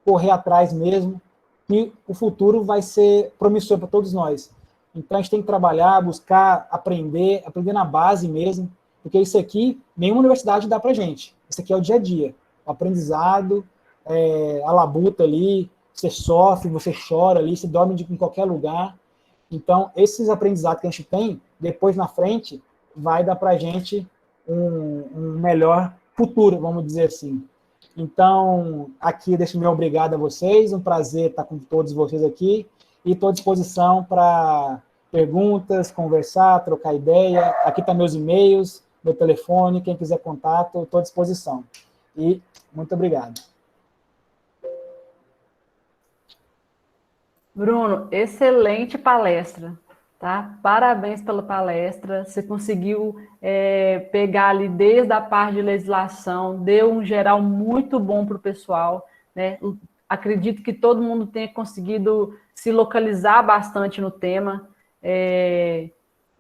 correr atrás mesmo, que o futuro vai ser promissor para todos nós. Então, a gente tem que trabalhar, buscar, aprender na base mesmo, porque isso aqui, nenhuma universidade dá para a gente. Isso aqui é o dia a dia. O aprendizado, a labuta ali, você sofre, você chora ali, você dorme em qualquer lugar. Então, esses aprendizados que a gente tem, depois na frente, vai dar para a gente um melhor futuro, vamos dizer assim. Então, aqui deixo meu obrigado a vocês, um prazer estar com todos vocês aqui, e estou à disposição para perguntas, conversar, trocar ideia. Aqui estão meus e-mails, meu telefone, quem quiser contato, estou à disposição. E muito obrigado. Bruno, excelente palestra, tá? Parabéns pela palestra. Você conseguiu pegar ali desde a parte de legislação, deu um geral muito bom para o pessoal, né? Acredito que todo mundo tenha conseguido se localizar bastante no tema,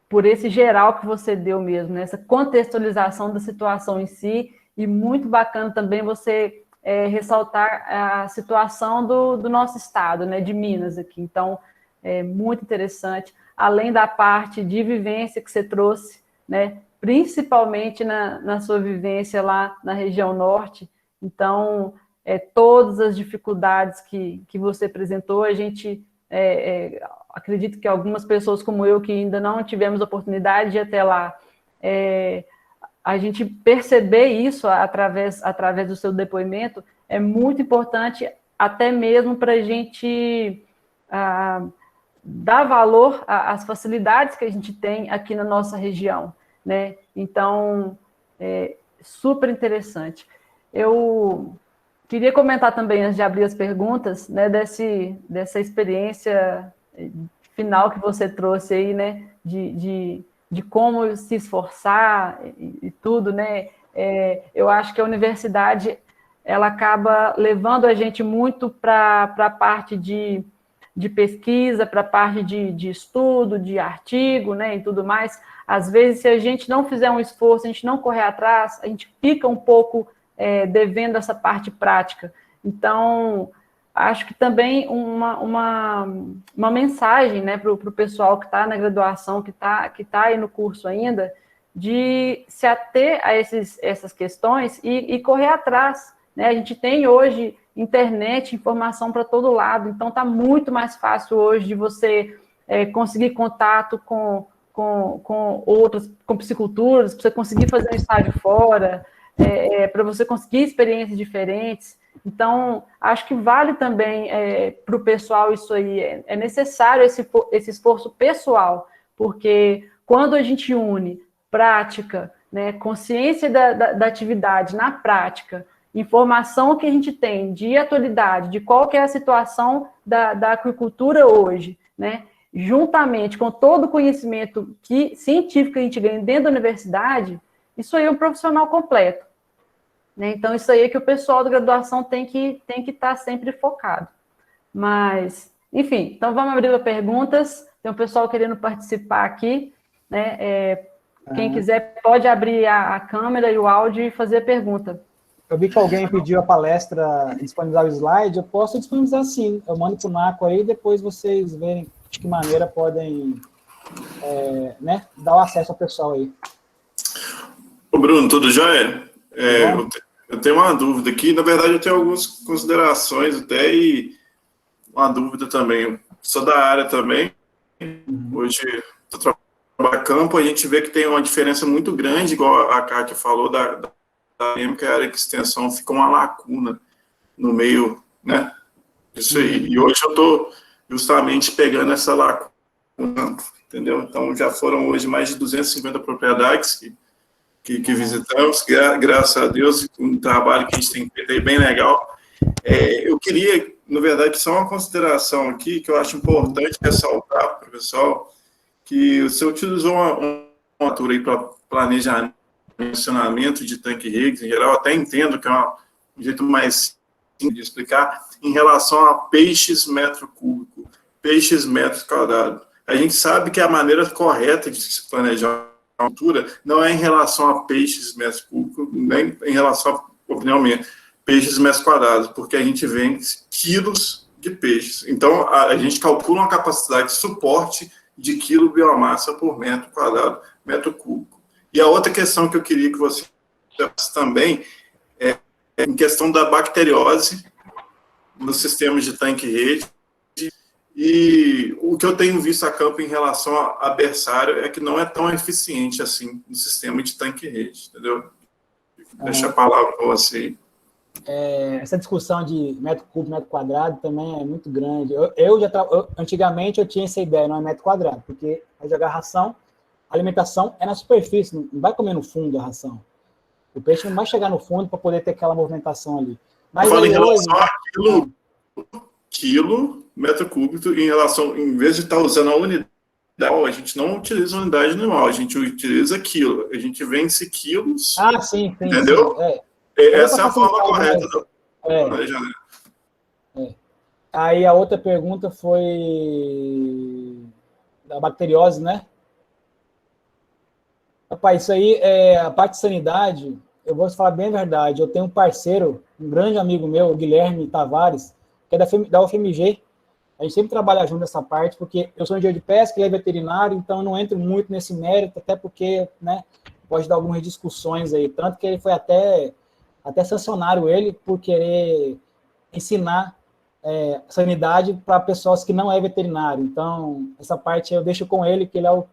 por esse geral que você deu mesmo, né? Essa contextualização da situação em si, e muito bacana também você ressaltar a situação do nosso estado, né, de Minas aqui. Então, é muito interessante, além da parte de vivência que você trouxe, né, principalmente na sua vivência lá na região norte. Então, todas as dificuldades que você apresentou, a gente acredito que algumas pessoas como eu, que ainda não tivemos oportunidade de ir até lá, a gente perceber isso através do seu depoimento é muito importante, até mesmo para a gente dar valor às facilidades que a gente tem aqui na nossa região, né? Então, super interessante. Eu queria comentar também, antes de abrir as perguntas, né, dessa experiência final que você trouxe aí, né, de como se esforçar e tudo, né? Eu acho que a universidade ela acaba levando a gente muito para a parte de pesquisa, para a parte de estudo, de artigo, né, e tudo mais. Às vezes, se a gente não fizer um esforço, a gente não correr atrás, a gente fica um pouco devendo essa parte prática. Então, acho que também uma mensagem, né, para o pessoal que está na graduação, que tá aí no curso ainda, de se ater a essas questões e correr atrás, né? A gente tem hoje internet, informação para todo lado, então está muito mais fácil hoje de você conseguir contato com outras, com psiculturas, para você conseguir fazer um estágio fora, para você conseguir experiências diferentes. Então, acho que vale também para o pessoal isso aí, é necessário esse esforço pessoal, porque quando a gente une prática, né, consciência da atividade na prática, informação que a gente tem de atualidade, de qual que é a situação da aquicultura hoje, né, juntamente com todo o conhecimento científico que a gente ganha dentro da universidade, isso aí é um profissional completo. Né? Então, isso aí é que o pessoal da graduação tem que estar sempre focado. Mas, enfim, então vamos abrir para perguntas. Tem um pessoal querendo participar aqui, né? Quem quiser pode abrir a câmera e o áudio e fazer a pergunta. Eu vi que alguém pediu a palestra disponibilizar o slide, eu posso disponibilizar sim. Eu mando para o Naco aí, depois vocês verem de que maneira podem né, dar o acesso ao pessoal aí. Ô Bruno, tudo jóia? Eu tenho uma dúvida aqui, na verdade eu tenho algumas considerações até e uma dúvida também. Eu sou da área também, hoje estou trabalhando no campo, a gente vê que tem uma diferença muito grande, igual a Kátia falou, da que a área de extensão fica uma lacuna no meio, né? Isso aí. E hoje eu estou justamente pegando essa lacuna, entendeu? Então já foram hoje mais de 250 propriedades que visitamos, graças a Deus, um trabalho que a gente tem feito aí bem legal. Eu queria, na verdade, só uma consideração aqui, que eu acho importante ressaltar para o pessoal, que você utilizou uma altura aí para planejamento, funcionamento de tanque-redes, em geral, até entendo que é um jeito mais simples de explicar, em relação a peixes metro cúbico, peixes metros quadrados. A gente sabe que a maneira correta de se planejar a altura não é em relação a peixes metros cúbicos, nem em relação à opinião minha, peixes metros quadrados, porque a gente vende quilos de peixes. Então, a gente calcula uma capacidade de suporte de quilo biomassa por metro quadrado, metro cúbico. E a outra questão que eu queria que você também é em questão da bacteriose nos sistemas de tanque-rede. E o que eu tenho visto a campo em relação a berçário é que não é tão eficiente assim no sistema de tanque-rede, entendeu? Deixa a palavra para você. Essa discussão de metro cúbico, metro quadrado também é muito grande. Antigamente eu tinha essa ideia, não é metro quadrado, porque a jogar ração, a alimentação é na superfície, não vai comer no fundo a ração. O peixe não vai chegar no fundo para poder ter aquela movimentação ali. Mas eu falo em relação a quilo, metro cúbico, em relação, em vez de estar usando a unidade, a gente não utiliza unidade animal, a gente utiliza quilo. A gente vence quilos. Ah, sim. Entendeu? Sim, essa é a forma correta do planejamento. Aí a outra pergunta foi da bacteriose, né? Rapaz, isso aí, a parte de sanidade, eu vou falar bem a verdade, eu tenho um parceiro, um grande amigo meu, o Guilherme Tavares, que é da UFMG, a gente sempre trabalha junto nessa parte, porque eu sou engenheiro de pesca, ele é veterinário, então eu não entro muito nesse mérito, até porque, né, pode dar algumas discussões aí, tanto que ele foi até sancionaram ele por querer ensinar sanidade para pessoas que não é veterinário, então essa parte eu deixo com ele, que ele é o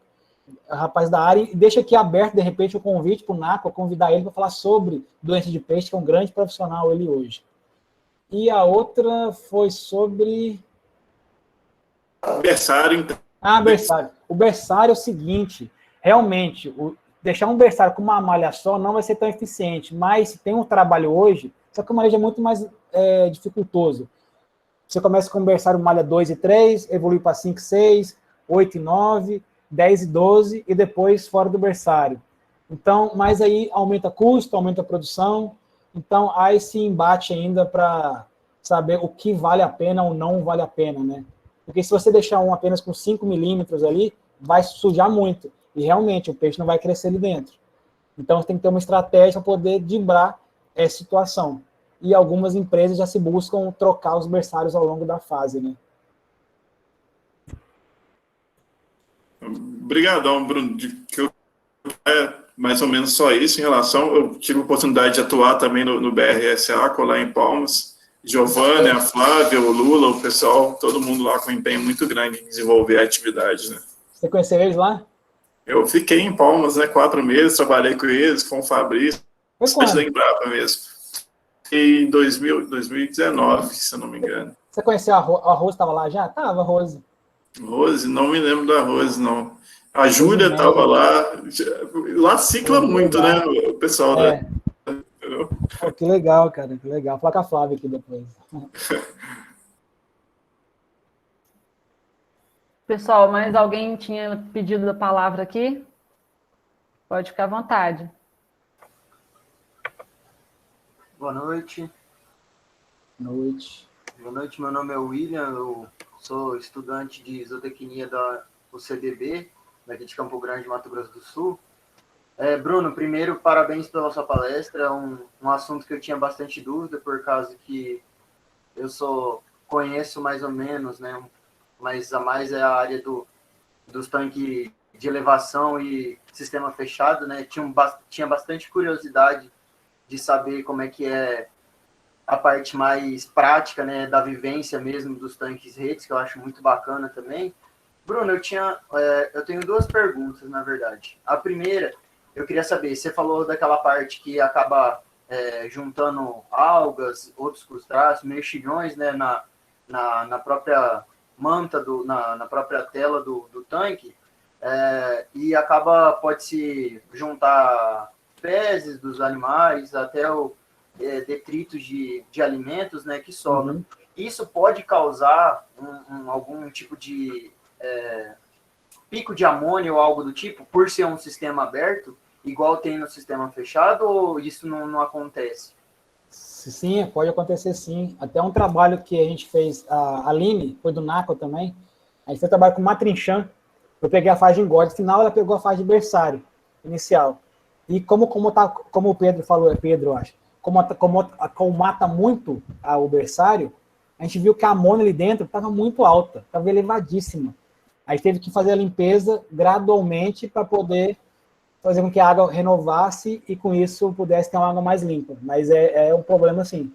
rapaz da área, e deixa aqui aberto, de repente, o convite para o Naco, convidar ele para falar sobre doença de peixe, que é um grande profissional ele hoje. E a outra foi sobre... Berçário. Berçário. O berçário é o seguinte, realmente, deixar um berçário com uma malha só não vai ser tão eficiente, mas se tem um trabalho hoje, só que o manejo é muito mais dificultoso. Você começa com um berçário malha 2 e 3, evolui para 5 e 6, 8 e 9, 10 e 12, e depois fora do berçário. Então, mas aí aumenta custo, aumenta a produção, então há esse embate ainda para saber o que vale a pena ou não vale a pena, né? Porque se você deixar um apenas com 5 milímetros ali, vai sujar muito, e realmente o peixe não vai crescer ali dentro. Então, você tem que ter uma estratégia para poder driblar essa situação. E algumas empresas já se buscam trocar os berçários ao longo da fase, né? Obrigadão, Bruno. É mais ou menos só isso em relação. Eu tive a oportunidade de atuar também no BRSA, lá em Palmas. Giovanni, a Flávia, o Lula, o pessoal, todo mundo lá com empenho muito grande em desenvolver a atividade, né? Você conheceu eles lá? Eu fiquei em Palmas, né, 4 meses, trabalhei com eles, com o Fabrício, Foi cidade da quando? Embrapa mesmo. Em 2019, se eu não me engano. Você conheceu a Rose? Estava lá já? Tava, Rose. Rose, não me lembro da Rose, não. A Júlia Rose estava lá. Lá cicla Rose, muito, legal. né, o pessoal da... É. Oh, que legal, cara, que legal. Fala com a Flávia aqui depois. Pessoal, mais alguém tinha pedido a palavra aqui? Pode ficar à vontade. Boa noite. Noite. Boa noite, meu nome é William, eu sou estudante de zootecnia da UCDB, daqui de Campo Grande, Mato Grosso do Sul. Bruno, primeiro, parabéns pela sua palestra, é um assunto que eu tinha bastante dúvida, por causa que eu conheço mais ou menos, né, mas a mais é a área dos tanques de elevação e sistema fechado, né, tinha bastante curiosidade de saber como é que é a parte mais prática, né, da vivência mesmo dos tanques redes, que eu acho muito bacana também. Bruno, eu tenho duas perguntas, na verdade. A primeira, eu queria saber, você falou daquela parte que acaba juntando algas, outros crustáceos, mexilhões, né, na própria manta, na própria tela do tanque, e pode se juntar fezes dos animais, até detritos de alimentos, né, que sobram. Uhum. Isso pode causar algum tipo de pico de amônia ou algo do tipo, por ser um sistema aberto, igual tem no sistema fechado, ou isso não acontece? Sim, pode acontecer sim. Até um trabalho que a gente fez, a Aline, foi do NACO também, a gente foi trabalhar com matrinchan, eu peguei a fase de engorde, no final ela pegou a fase de berçário inicial. E como o Pedro falou, é Pedro, eu acho, como mata muito o berçário, a gente viu que a amônia ali dentro estava muito alta, estava elevadíssima. Aí teve que fazer a limpeza gradualmente para poder fazer com que a água renovasse e com isso pudesse ter uma água mais limpa. Mas é um problema assim.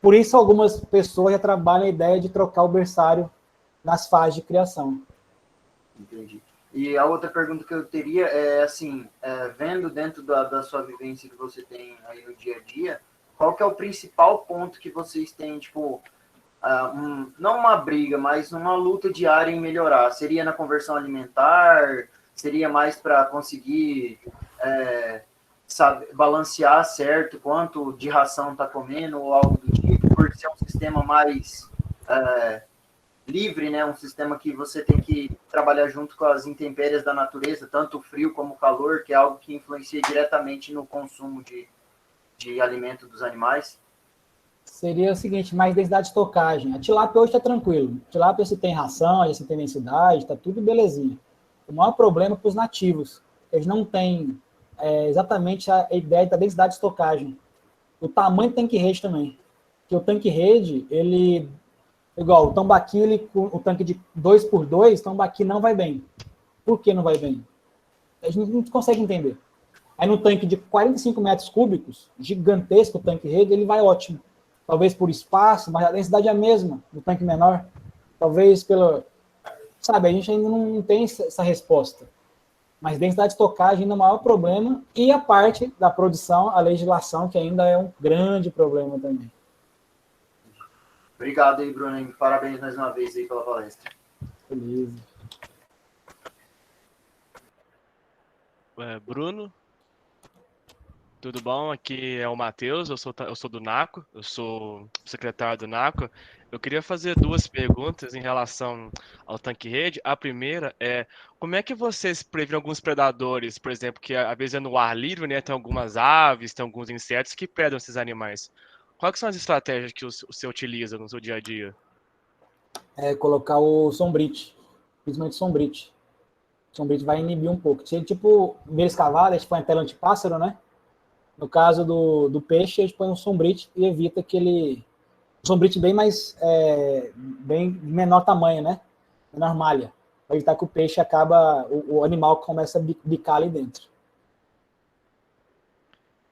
Por isso algumas pessoas já trabalham a ideia de trocar o berçário nas fases de criação. Entendi. E a outra pergunta que eu teria é, assim, vendo dentro da sua vivência que você tem aí no dia a dia, qual que é o principal ponto que vocês têm, tipo, não uma briga, mas uma luta diária em melhorar? Seria na conversão alimentar? Seria mais para conseguir balancear certo quanto de ração está comendo ou algo do tipo, por ser um sistema mais livre, né? Um sistema que você tem que trabalhar junto com as intempéries da natureza, tanto o frio como o calor, que é algo que influencia diretamente no consumo de alimento dos animais. Seria o seguinte, mais densidade de estocagem. A tilápia hoje está tranquilo. A tilápia se tem ração, se tem densidade, está tudo belezinha. O maior problema é para os nativos. Eles não têm exatamente a ideia da densidade de estocagem. O tamanho do tanque-rede também. Porque o tanque-rede, ele... Igual, o tambaqui, o tanque de 2x2, o tambaqui não vai bem. Por que não vai bem? A gente não consegue entender. Aí no tanque de 45 metros cúbicos, gigantesco o tanque-rede, ele vai ótimo. Talvez por espaço, mas a densidade é a mesma no tanque menor. Talvez pela... Sabe, a gente ainda não tem essa resposta. Mas densidade de estocagem ainda é o maior problema. E a parte da produção, a legislação, que ainda é um grande problema também. Obrigado aí, Bruno. Parabéns mais uma vez aí pela palestra. Beleza. Bruno, tudo bom? Aqui é o Matheus, eu sou do NACO, eu sou secretário do NACO. Eu queria fazer duas perguntas em relação ao tanque-rede. A primeira é, como é que vocês prevêem alguns predadores, por exemplo, que às vezes é no ar livre, né? Tem algumas aves, tem alguns insetos que predam esses animais. Quais que são as estratégias que você utiliza no seu dia a dia? Colocar o sombrite, principalmente sombrite. O sombrite vai inibir um pouco. Se ele, tipo, vira escavada, a gente põe a tela antipássaro, né? No caso do peixe, a gente põe um sombrite e evita que ele... Um sombrite bem mais... bem menor tamanho, né? Menor malha. Para evitar que o peixe acaba... O animal começa a bicar ali dentro.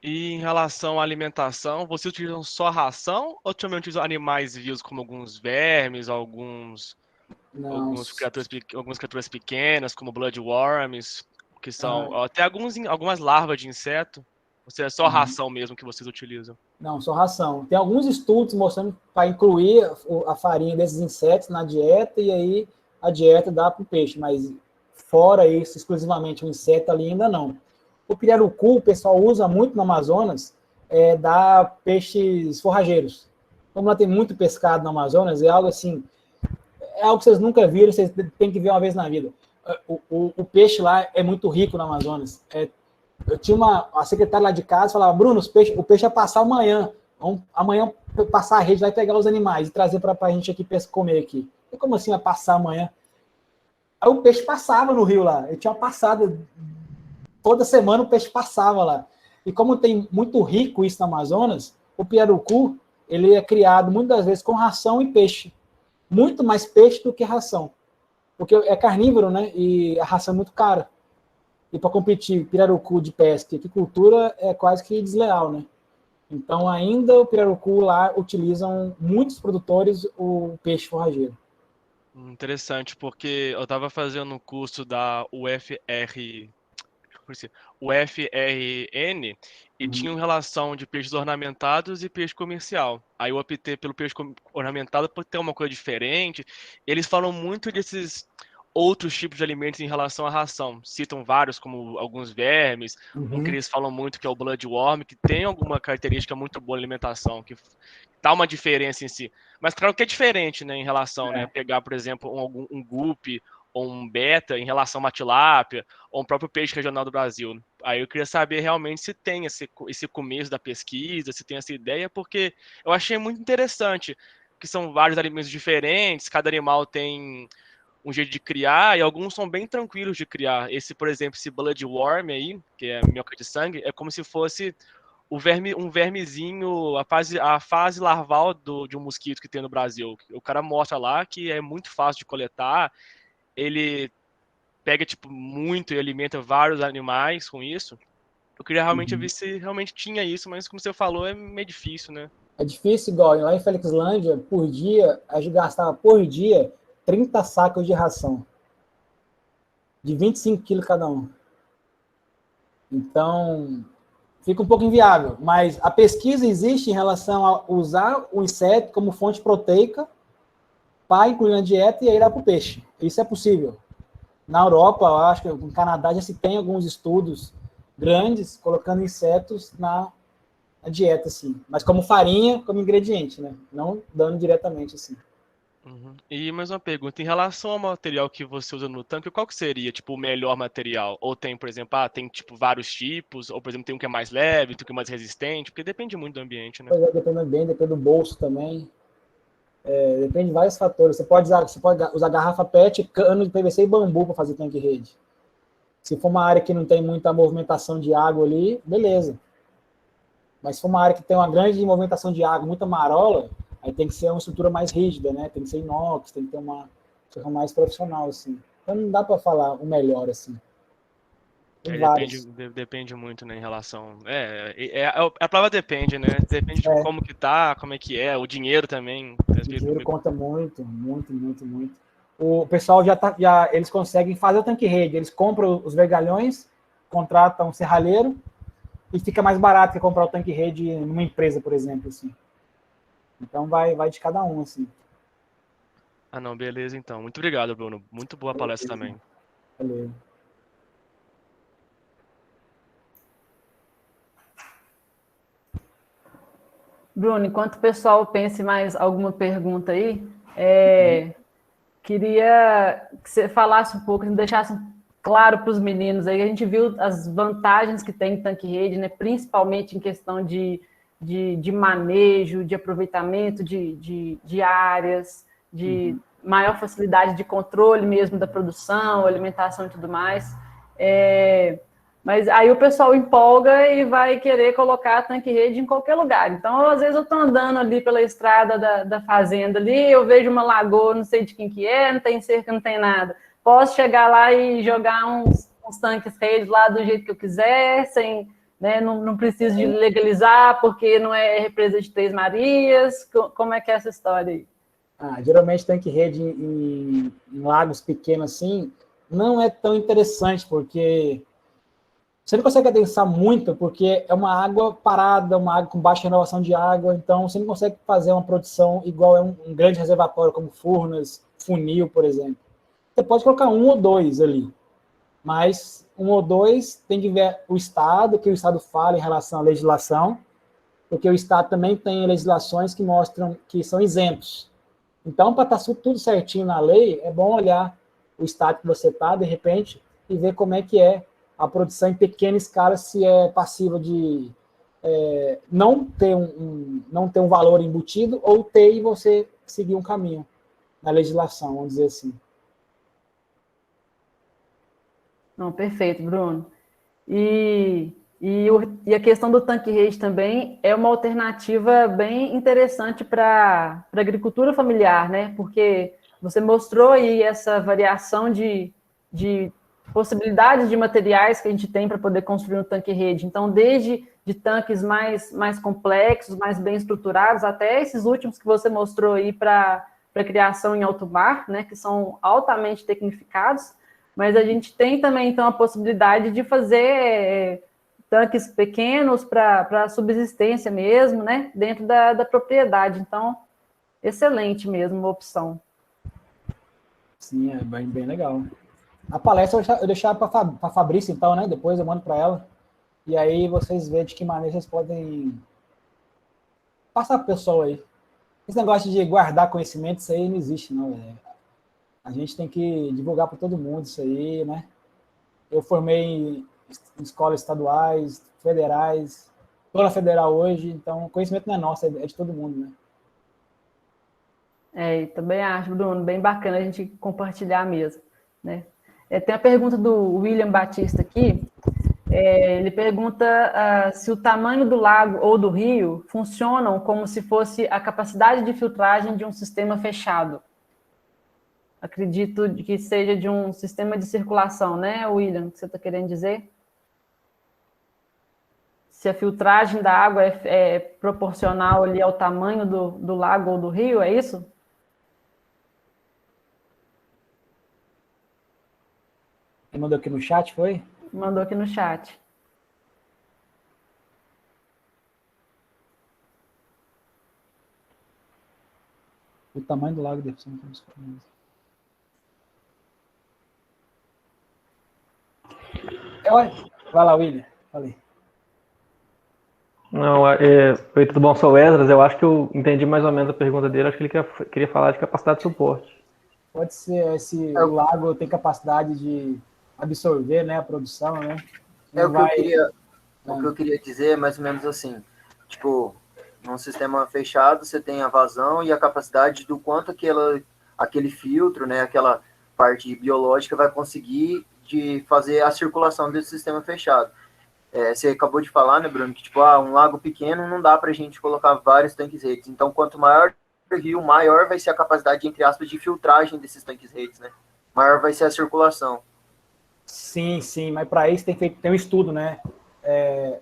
E em relação à alimentação, vocês utilizam só ração ou também utilizam animais vivos como alguns vermes, Não... algumas criaturas pequenas, como bloodworms, que Ah, são até algumas larvas de inseto? Ou seja, é só ração mesmo que vocês utilizam? não, só ração. Tem alguns estudos mostrando para incluir a farinha desses insetos na dieta e aí a dieta dá para o peixe, mas fora isso, exclusivamente o inseto ali ainda não. O pirarucu, o pessoal usa muito no Amazonas, dá peixes forrageiros. Como lá tem muito pescado no Amazonas, é algo assim, é algo que vocês nunca viram, vocês têm que ver uma vez na vida. O peixe lá é muito rico no Amazonas. Eu tinha a secretária lá de casa falava, Bruno, o peixe vai passar amanhã. Amanhã passar a rede, vai pegar os animais e trazer para a gente aqui comer aqui. E como assim vai passar amanhã? Aí o peixe passava no rio lá. Ele tinha uma passada. Toda semana o peixe passava lá. E como tem muito rico isso no Amazonas, o pirarucu, ele é criado muitas vezes com ração e peixe. Muito mais peixe do que ração. Porque é carnívoro, né? E a ração é muito cara. E para competir pirarucu de pesca e aquicultura é quase que desleal, né? Então, ainda o pirarucu lá utilizam muitos produtores o peixe forrageiro. Interessante, porque eu estava fazendo um curso da UFRN e tinha uma relação de peixes ornamentados e peixe comercial. Aí eu optei pelo peixe ornamentado por ter uma coisa diferente. Eles falam muito desses outros tipos de alimentos em relação à ração. Citam vários, como alguns vermes, um que eles falam muito que é o bloodworm, que tem alguma característica muito boa na alimentação, que dá uma diferença em si. Mas claro que é diferente, né, em relação, né, pegar, por exemplo, um guppy ou um beta em relação a uma tilápia, ou um próprio peixe regional do Brasil. Aí eu queria saber realmente se tem esse começo da pesquisa, se tem essa ideia, porque eu achei muito interessante, que são vários alimentos diferentes, cada animal tem um jeito de criar, e alguns são bem tranquilos de criar. Esse, por exemplo, esse bloodworm aí, que é minhoca de sangue, é como se fosse um vermezinho, a fase larval de um mosquito que tem no Brasil. O cara mostra lá que é muito fácil de coletar, ele pega tipo muito e alimenta vários animais com isso. Eu queria realmente ver se realmente tinha isso, mas como você falou, é meio difícil, né? É difícil, igual lá em Felixlândia, por dia, a gente gastava por dia 30 sacos de ração, de 25 quilos cada um. Então, fica um pouco inviável, mas a pesquisa existe em relação a usar o inseto como fonte proteica para incluir na dieta e aí dar para o peixe. Isso é possível. Na Europa, eu acho que no Canadá já se tem alguns estudos grandes colocando insetos na dieta, assim. Mas como farinha, como ingrediente, né? Não dando diretamente, assim. Uhum. E mais uma pergunta, em relação ao material que você usa no tanque, qual que seria, tipo, o melhor material? Ou tem, por exemplo, tem, tipo, vários tipos, ou, por exemplo, tem um que é mais leve, tem um que é mais resistente, porque depende muito do ambiente, né? Depende bem, depende do bolso também. Depende de vários fatores. Você pode usar garrafa PET, cano de PVC e bambu para fazer tanque rede. Se for uma área que não tem muita movimentação de água ali, beleza. Mas se for uma área que tem uma grande movimentação de água, muita marola, aí tem que ser uma estrutura mais rígida, né? Tem que ser inox, tem que ter uma estrutura mais profissional, assim. Então não dá para falar o melhor, assim. Tem vários. Depende muito, né, em relação... a palavra depende, né? Depende de como que tá, como é que é, o dinheiro também. O dinheiro conta muito, muito, muito, muito. O pessoal eles conseguem fazer o tanque rede, eles compram os vergalhões, contratam um serralheiro e fica mais barato que comprar o tanque rede numa empresa, por exemplo, assim. Então vai de cada um, assim. Ah, não, beleza, então. Muito obrigado, Bruno. Muito boa palestra também. Valeu. Bruno, enquanto o pessoal pense mais alguma pergunta aí, queria que você falasse um pouco, deixasse claro para os meninos aí, a gente viu as vantagens que tem tanque-rede, né, principalmente em questão de manejo, de aproveitamento de áreas, de maior facilidade de controle mesmo da produção, alimentação e tudo mais. Mas aí o pessoal empolga e vai querer colocar tanque-rede em qualquer lugar. Então, às vezes eu estou andando ali pela estrada da fazenda ali, eu vejo uma lagoa, não sei de quem que é, não tem cerca, não tem nada. Posso chegar lá e jogar uns tanques-rede lá do jeito que eu quiser, sem, né, não preciso de legalizar, porque não é represa de Três Marias. Como é que é essa história aí? Geralmente tanque-rede em lagos pequenos assim não é tão interessante, porque você não consegue adensar muito, porque é uma água parada, uma água com baixa renovação de água, então você não consegue fazer uma produção igual a um grande reservatório, como Furnas, Funil, por exemplo. Você pode colocar 1 ou 2 ali, mas 1 ou 2 tem que ver o Estado, que o Estado fala em relação à legislação, porque o Estado também tem legislações que mostram que são isentos. Então, para estar tudo certinho na lei, é bom olhar o Estado que você está, de repente, e ver como é que é a produção em pequena escala, se é passiva de não ter um valor embutido, ou ter e você seguir um caminho na legislação, vamos dizer assim. Não, perfeito, Bruno. E a questão do tanque-rede também é uma alternativa bem interessante para a agricultura familiar, né? Porque você mostrou aí essa variação de possibilidades de materiais que a gente tem para poder construir um tanque-rede. Então, desde de tanques mais complexos, mais bem estruturados, até esses últimos que você mostrou aí para criação em alto mar, né? Que são altamente tecnificados. Mas a gente tem também, então, a possibilidade de fazer tanques pequenos para subsistência mesmo, né? Dentro da propriedade. Então, excelente mesmo a opção. Sim, é bem legal. A palestra eu deixar para a Fabrícia, então, né? Depois eu mando para ela. E aí vocês veem de que maneira vocês podem passar para o pessoal aí. Esse negócio de guardar conhecimento, isso aí não existe, não. A gente tem que divulgar para todo mundo isso aí, né? Eu formei em escolas estaduais, federais, estou na federal hoje, então o conhecimento não é nosso, é de todo mundo, né? E também acho, Bruno, bem bacana a gente compartilhar mesmo, né? Tem a pergunta do William Batista aqui. Ele pergunta se o tamanho do lago ou do rio funcionam como se fosse a capacidade de filtragem de um sistema fechado. Acredito que seja de um sistema de circulação, né, William, que você está querendo dizer? Se a filtragem da água é proporcional ali ao tamanho do lago ou do rio, é isso? Ele mandou aqui no chat, foi? Mandou aqui no chat. O tamanho do lago deve ser Vai lá, William. Falei. Não, oi, tudo bom? Sou o Esdras. Eu acho que eu entendi mais ou menos a pergunta dele. Acho que ele queria falar de capacidade de suporte. Pode ser o lago tem capacidade de absorver, né, a produção, né? O que eu queria dizer é mais ou menos assim, tipo, num sistema fechado você tem a vazão e a capacidade do quanto aquele filtro, né, aquela parte biológica vai conseguir de fazer a circulação desse sistema fechado. Você acabou de falar, né, Bruno, que tipo, um lago pequeno não dá para a gente colocar vários tanques-redes. Então, quanto maior o rio, maior vai ser a capacidade, entre aspas, de filtragem desses tanques-redes, né? Maior vai ser a circulação. Sim, mas para isso tem um estudo, né?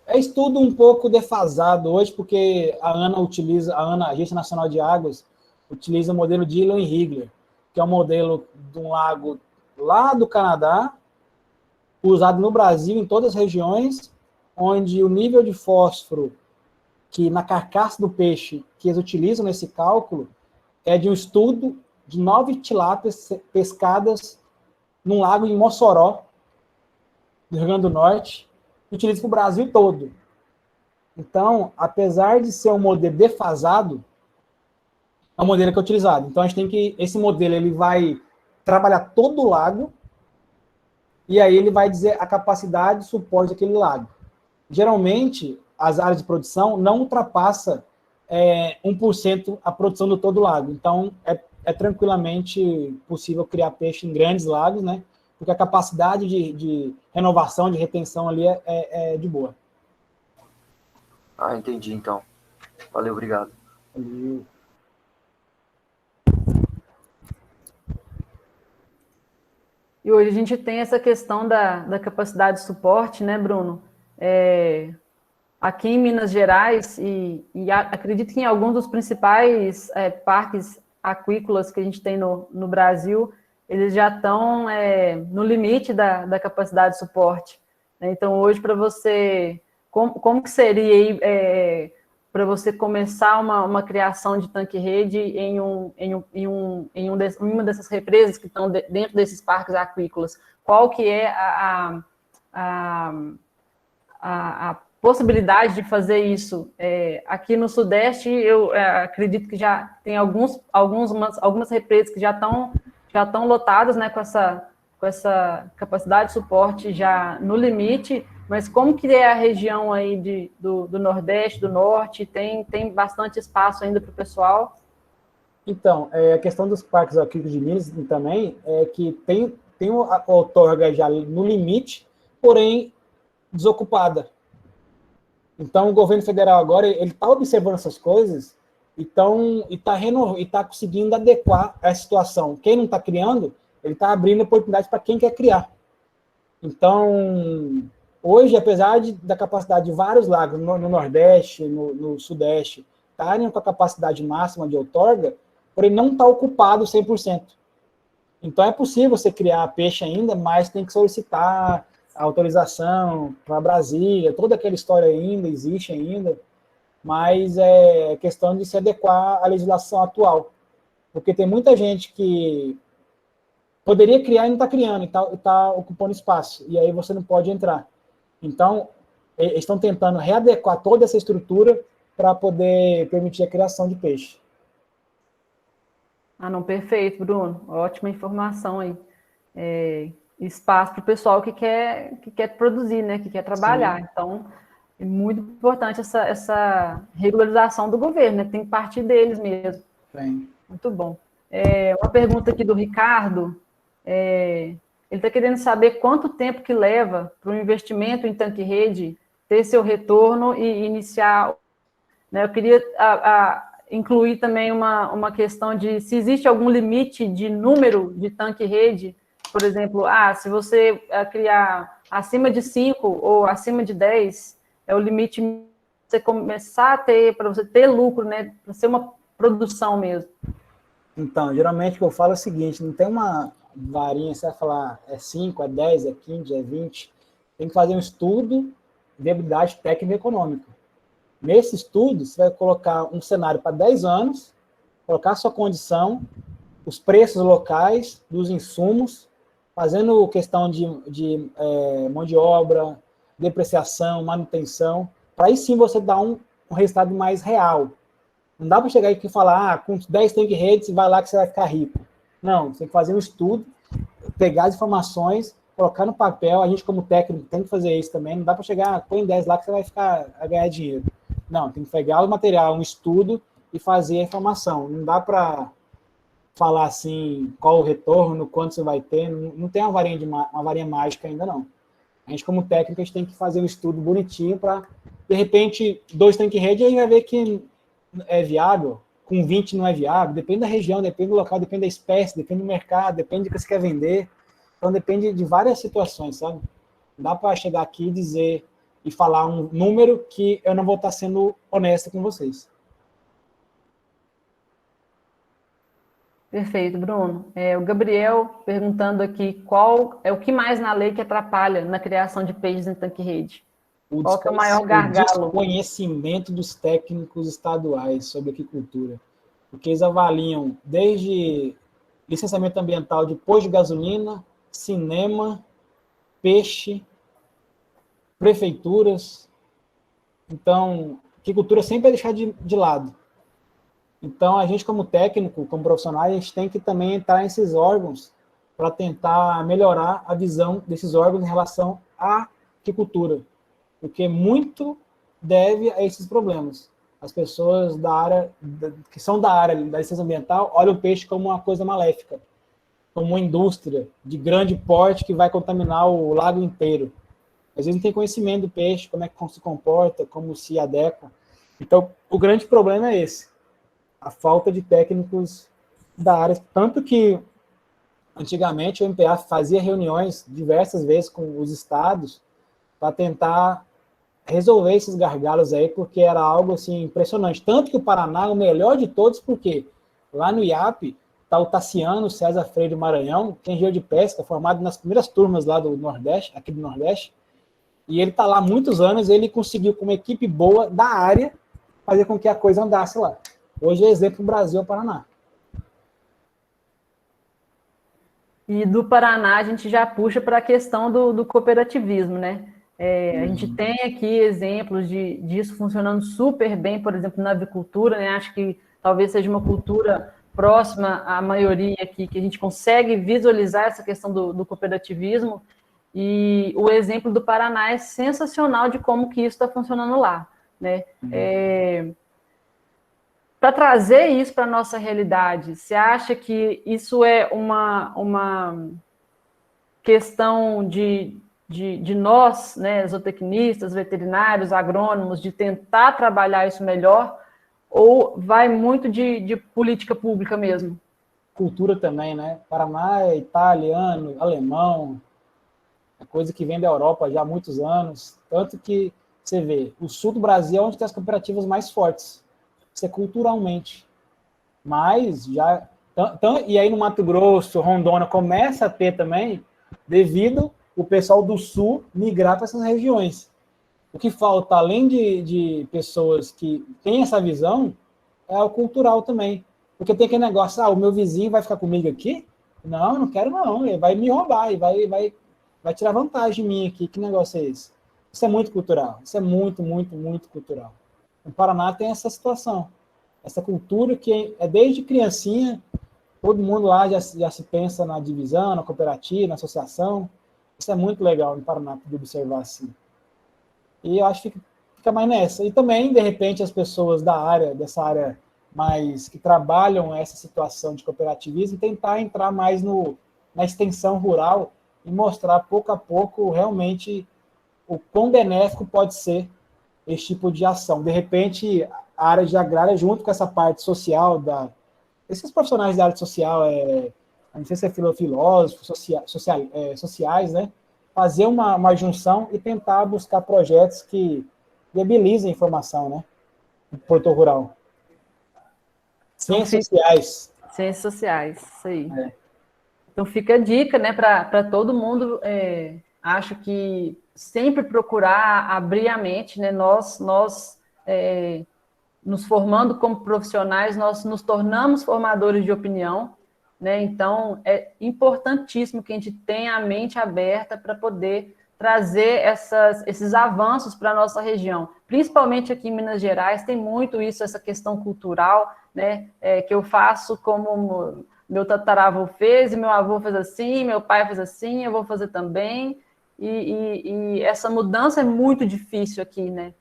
Estudo um pouco defasado hoje, porque a Agência Nacional de Águas, utiliza o modelo de Dillon e Higler, que é um modelo de um lago lá do Canadá, usado no Brasil, em todas as regiões, onde o nível de fósforo que na carcaça do peixe que eles utilizam nesse cálculo é de um estudo de 9 tilápias pescadas num lago em Mossoró, no Rio Grande do Norte, que utiliza para o Brasil todo. Então, apesar de ser um modelo defasado, é o modelo que é utilizado. Então, a gente tem que... Esse modelo ele vai trabalhar todo o lago e aí ele vai dizer a capacidade de suporte daquele lago. Geralmente, as áreas de produção não ultrapassa 1% a produção do todo lago. Então, é tranquilamente possível criar peixe em grandes lagos, né? Porque a capacidade de renovação, de retenção ali é de boa. Ah, entendi, então. Valeu, obrigado. Valeu. E hoje a gente tem essa questão da capacidade de suporte, né, Bruno? Aqui em Minas Gerais, acredito que em alguns dos principais parques aquícolas que a gente tem no Brasil, eles já estão no limite da capacidade de suporte. Né? Então, hoje, para você... Como que seria aí para você começar uma criação de tanque-rede em uma dessas represas que estão dentro desses parques aquícolas? Qual que é a possibilidade de fazer isso? Aqui no Sudeste, eu acredito que já tem algumas represas que já estão lotadas, né, com essa capacidade de suporte já no limite, mas como que é a região aí do Nordeste, do Norte? Tem bastante espaço ainda para o pessoal? Então, a questão dos parques aquícolas de Minas também é que tem a outorga já no limite, porém desocupada. Então, o governo federal agora ele está observando essas coisas e está conseguindo adequar a situação. Quem não está criando, ele está abrindo oportunidades para quem quer criar. Então, hoje, apesar da capacidade de vários lagos no Nordeste, no Sudeste, estarem com a capacidade máxima de outorga, porém não está ocupado 100%. Então, é possível você criar peixe ainda, mas tem que solicitar a autorização para Brasília, toda aquela história ainda existe ainda, mas é questão de se adequar à legislação atual, porque tem muita gente que poderia criar e não está criando, e está ocupando espaço, e aí você não pode entrar. Então, eles estão tentando readequar toda essa estrutura para poder permitir a criação de peixe. Ah, não, perfeito, Bruno. Ótima informação aí. Espaço para o pessoal que quer produzir, né? Que quer trabalhar. Sim. Então, é muito importante essa regularização do governo, né? Tem que partir deles mesmo. Bem. Muito bom. Uma pergunta aqui do Ricardo. Ele está querendo saber quanto tempo que leva para o investimento em tanque-rede ter seu retorno e iniciar. Né? Eu queria incluir também uma questão de se existe algum limite de número de tanque-rede. Por exemplo, se você criar acima de 5 ou acima de 10, é o limite para você começar a ter, para você ter lucro, né? Para ser uma produção mesmo. Então, geralmente o que eu falo é o seguinte, não tem uma varinha, você vai falar é 5, é 10, é 15, é 20. Tem que fazer um estudo de viabilidade técnica e econômica. Nesse estudo, você vai colocar um cenário para 10 anos, colocar a sua condição, os preços locais dos insumos, fazendo questão de mão de obra, depreciação, manutenção, para aí sim você dar um resultado mais real. Não dá para chegar aqui e falar, com 10 tanque-redes, vai lá que você vai ficar rico. Não, você tem que fazer um estudo, pegar as informações, colocar no papel, a gente como técnico tem que fazer isso também, não dá para chegar, põe 10 lá que você vai ganhar dinheiro. Não, tem que pegar o material, um estudo e fazer a informação. Não dá para falar assim, qual o retorno, quanto você vai ter, não tem uma varinha mágica ainda não. A gente como técnico, a gente tem que fazer um estudo bonitinho para, de repente, 2 tanque-rede, aí vai ver que é viável, com 20 não é viável, depende da região, depende do local, depende da espécie, depende do mercado, depende do que você quer vender, então depende de várias situações, sabe? Não dá para chegar aqui e dizer e falar um número que eu não vou estar sendo honesto com vocês. Perfeito, Bruno. O Gabriel perguntando aqui qual é o que mais na lei que atrapalha na criação de peixes em tanque-rede? Qual que é o maior gargalo? O desconhecimento dos técnicos estaduais sobre aquicultura. Porque eles avaliam desde licenciamento ambiental de posto de gasolina, cinema, peixe, prefeituras, Então, aquicultura sempre é deixar de lado. Então, a gente, como técnico, como profissional, a gente tem que também entrar nesses órgãos para tentar melhorar a visão desses órgãos em relação à aquicultura, porque muito deve a esses problemas. As pessoas da área, que são da área da licença ambiental, olham o peixe como uma coisa maléfica, como uma indústria de grande porte que vai contaminar o lago inteiro. Às vezes não tem conhecimento do peixe, como é que se comporta, como se adequa. Então, o grande problema é esse, a falta de técnicos da área. Tanto que, antigamente, o MPA fazia reuniões diversas vezes com os estados para tentar resolver esses gargalos aí, porque era algo assim impressionante. Tanto que o Paraná é o melhor de todos, porque lá no IAP está o Tassiano César Freire do Maranhão, que é engenheiro de pesca, formado nas primeiras turmas lá do Nordeste, aqui do Nordeste, e ele está lá há muitos anos, ele conseguiu, com uma equipe boa da área, fazer com que a coisa andasse lá. Hoje é exemplo do Brasil ao Paraná. E do Paraná a gente já puxa para a questão do cooperativismo, né? A gente tem aqui exemplos disso funcionando super bem, por exemplo, na avicultura, né? Acho que talvez seja uma cultura próxima à maioria aqui, que a gente consegue visualizar essa questão do cooperativismo, e o exemplo do Paraná é sensacional de como que isso está funcionando lá, né? Para trazer isso para a nossa realidade, você acha que isso é uma questão de nós, né, zootecnistas, veterinários, agrônomos, de tentar trabalhar isso melhor, ou vai muito de política pública mesmo? Cultura também, né? Paraná é italiano, alemão, é coisa que vem da Europa já há muitos anos. Tanto que você vê, o sul do Brasil é onde tem as cooperativas mais fortes. Isso é culturalmente. Mas já... E aí no Mato Grosso, Rondônia, começa a ter também, devido o pessoal do sul migrar para essas regiões. O que falta, além de pessoas que têm essa visão, é o cultural também. Porque tem aquele negócio, o meu vizinho vai ficar comigo aqui? Não, não quero não, ele vai me roubar, ele vai tirar vantagem de mim aqui. Que negócio é esse? Isso é muito cultural, isso é muito, muito, muito cultural. O Paraná tem essa situação, essa cultura que é desde criancinha, todo mundo lá já se pensa na divisão, na cooperativa, na associação. Isso é muito legal no Paraná, de observar assim. E eu acho que fica mais nessa. E também, de repente, as pessoas da área, dessa área mais que trabalham essa situação de cooperativismo, tentar entrar mais na extensão rural e mostrar pouco a pouco realmente o quão benéfico pode ser esse tipo de ação. De repente, a área de agrária, junto com essa parte social, esses profissionais da área social, não sei se é filósofos, sociais, né? Fazer uma junção e tentar buscar projetos que viabilizem a informação, né? No produtor rural. Ciências sociais. Ciências sociais, isso aí. Então fica a dica, né, para todo mundo. Acho que sempre procurar abrir a mente, né? Nós nos formando como profissionais, nós nos tornamos formadores de opinião, né? Então é importantíssimo que a gente tenha a mente aberta para poder trazer esses avanços para a nossa região. Principalmente aqui em Minas Gerais, tem muito isso, essa questão cultural, né? Que eu faço como meu tataravô fez, e meu avô fez assim, meu pai fez assim, eu vou fazer também. E essa mudança é muito difícil aqui, né?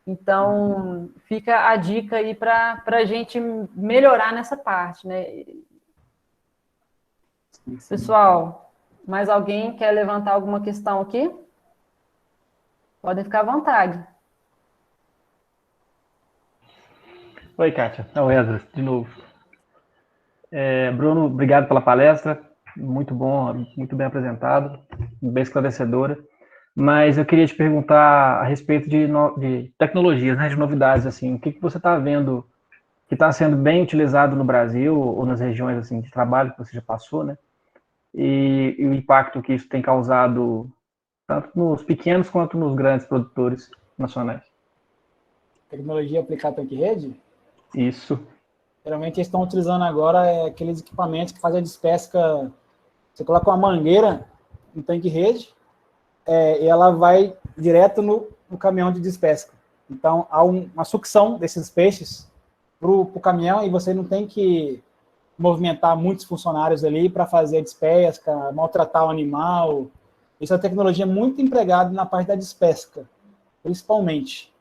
Então, fica a dica aí para a gente melhorar nessa parte, né? Pessoal, mais alguém quer levantar alguma questão aqui? Podem ficar à vontade. Oi, Kátia. É o Ezra, de novo. Bruno, obrigado pela palestra. Muito bom, muito bem apresentado, bem esclarecedora. Mas eu queria te perguntar a respeito de tecnologias, né, de novidades, assim, o que você está vendo que está sendo bem utilizado no Brasil ou nas regiões assim, de trabalho que você já passou, né? E o impacto que isso tem causado tanto nos pequenos quanto nos grandes produtores nacionais. Tecnologia aplicada em rede? Isso. Geralmente eles estão utilizando agora aqueles equipamentos que fazem a despesca. Você coloca uma mangueira no tanque rede, e ela vai direto no caminhão de despesca. Então, há uma sucção desses peixes para o caminhão e você não tem que movimentar muitos funcionários ali para fazer a despesca, maltratar o animal. Isso é uma tecnologia muito empregada na parte da despesca, principalmente.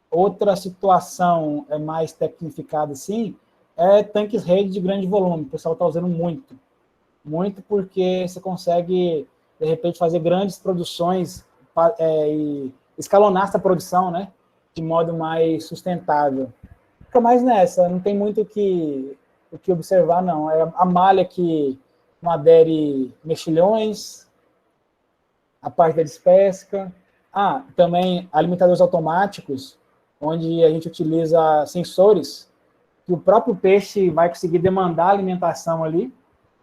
Outra situação mais tecnificada, assim, é tanques rede de grande volume. O pessoal está usando muito. Muito porque você consegue, de repente, fazer grandes produções e escalonar essa produção, né, de modo mais sustentável. Fica mais nessa, não tem muito o que observar, não. É a malha que não adere mexilhões, a parte da despesca. Também alimentadores automáticos, onde a gente utiliza sensores que o próprio peixe vai conseguir demandar a alimentação ali.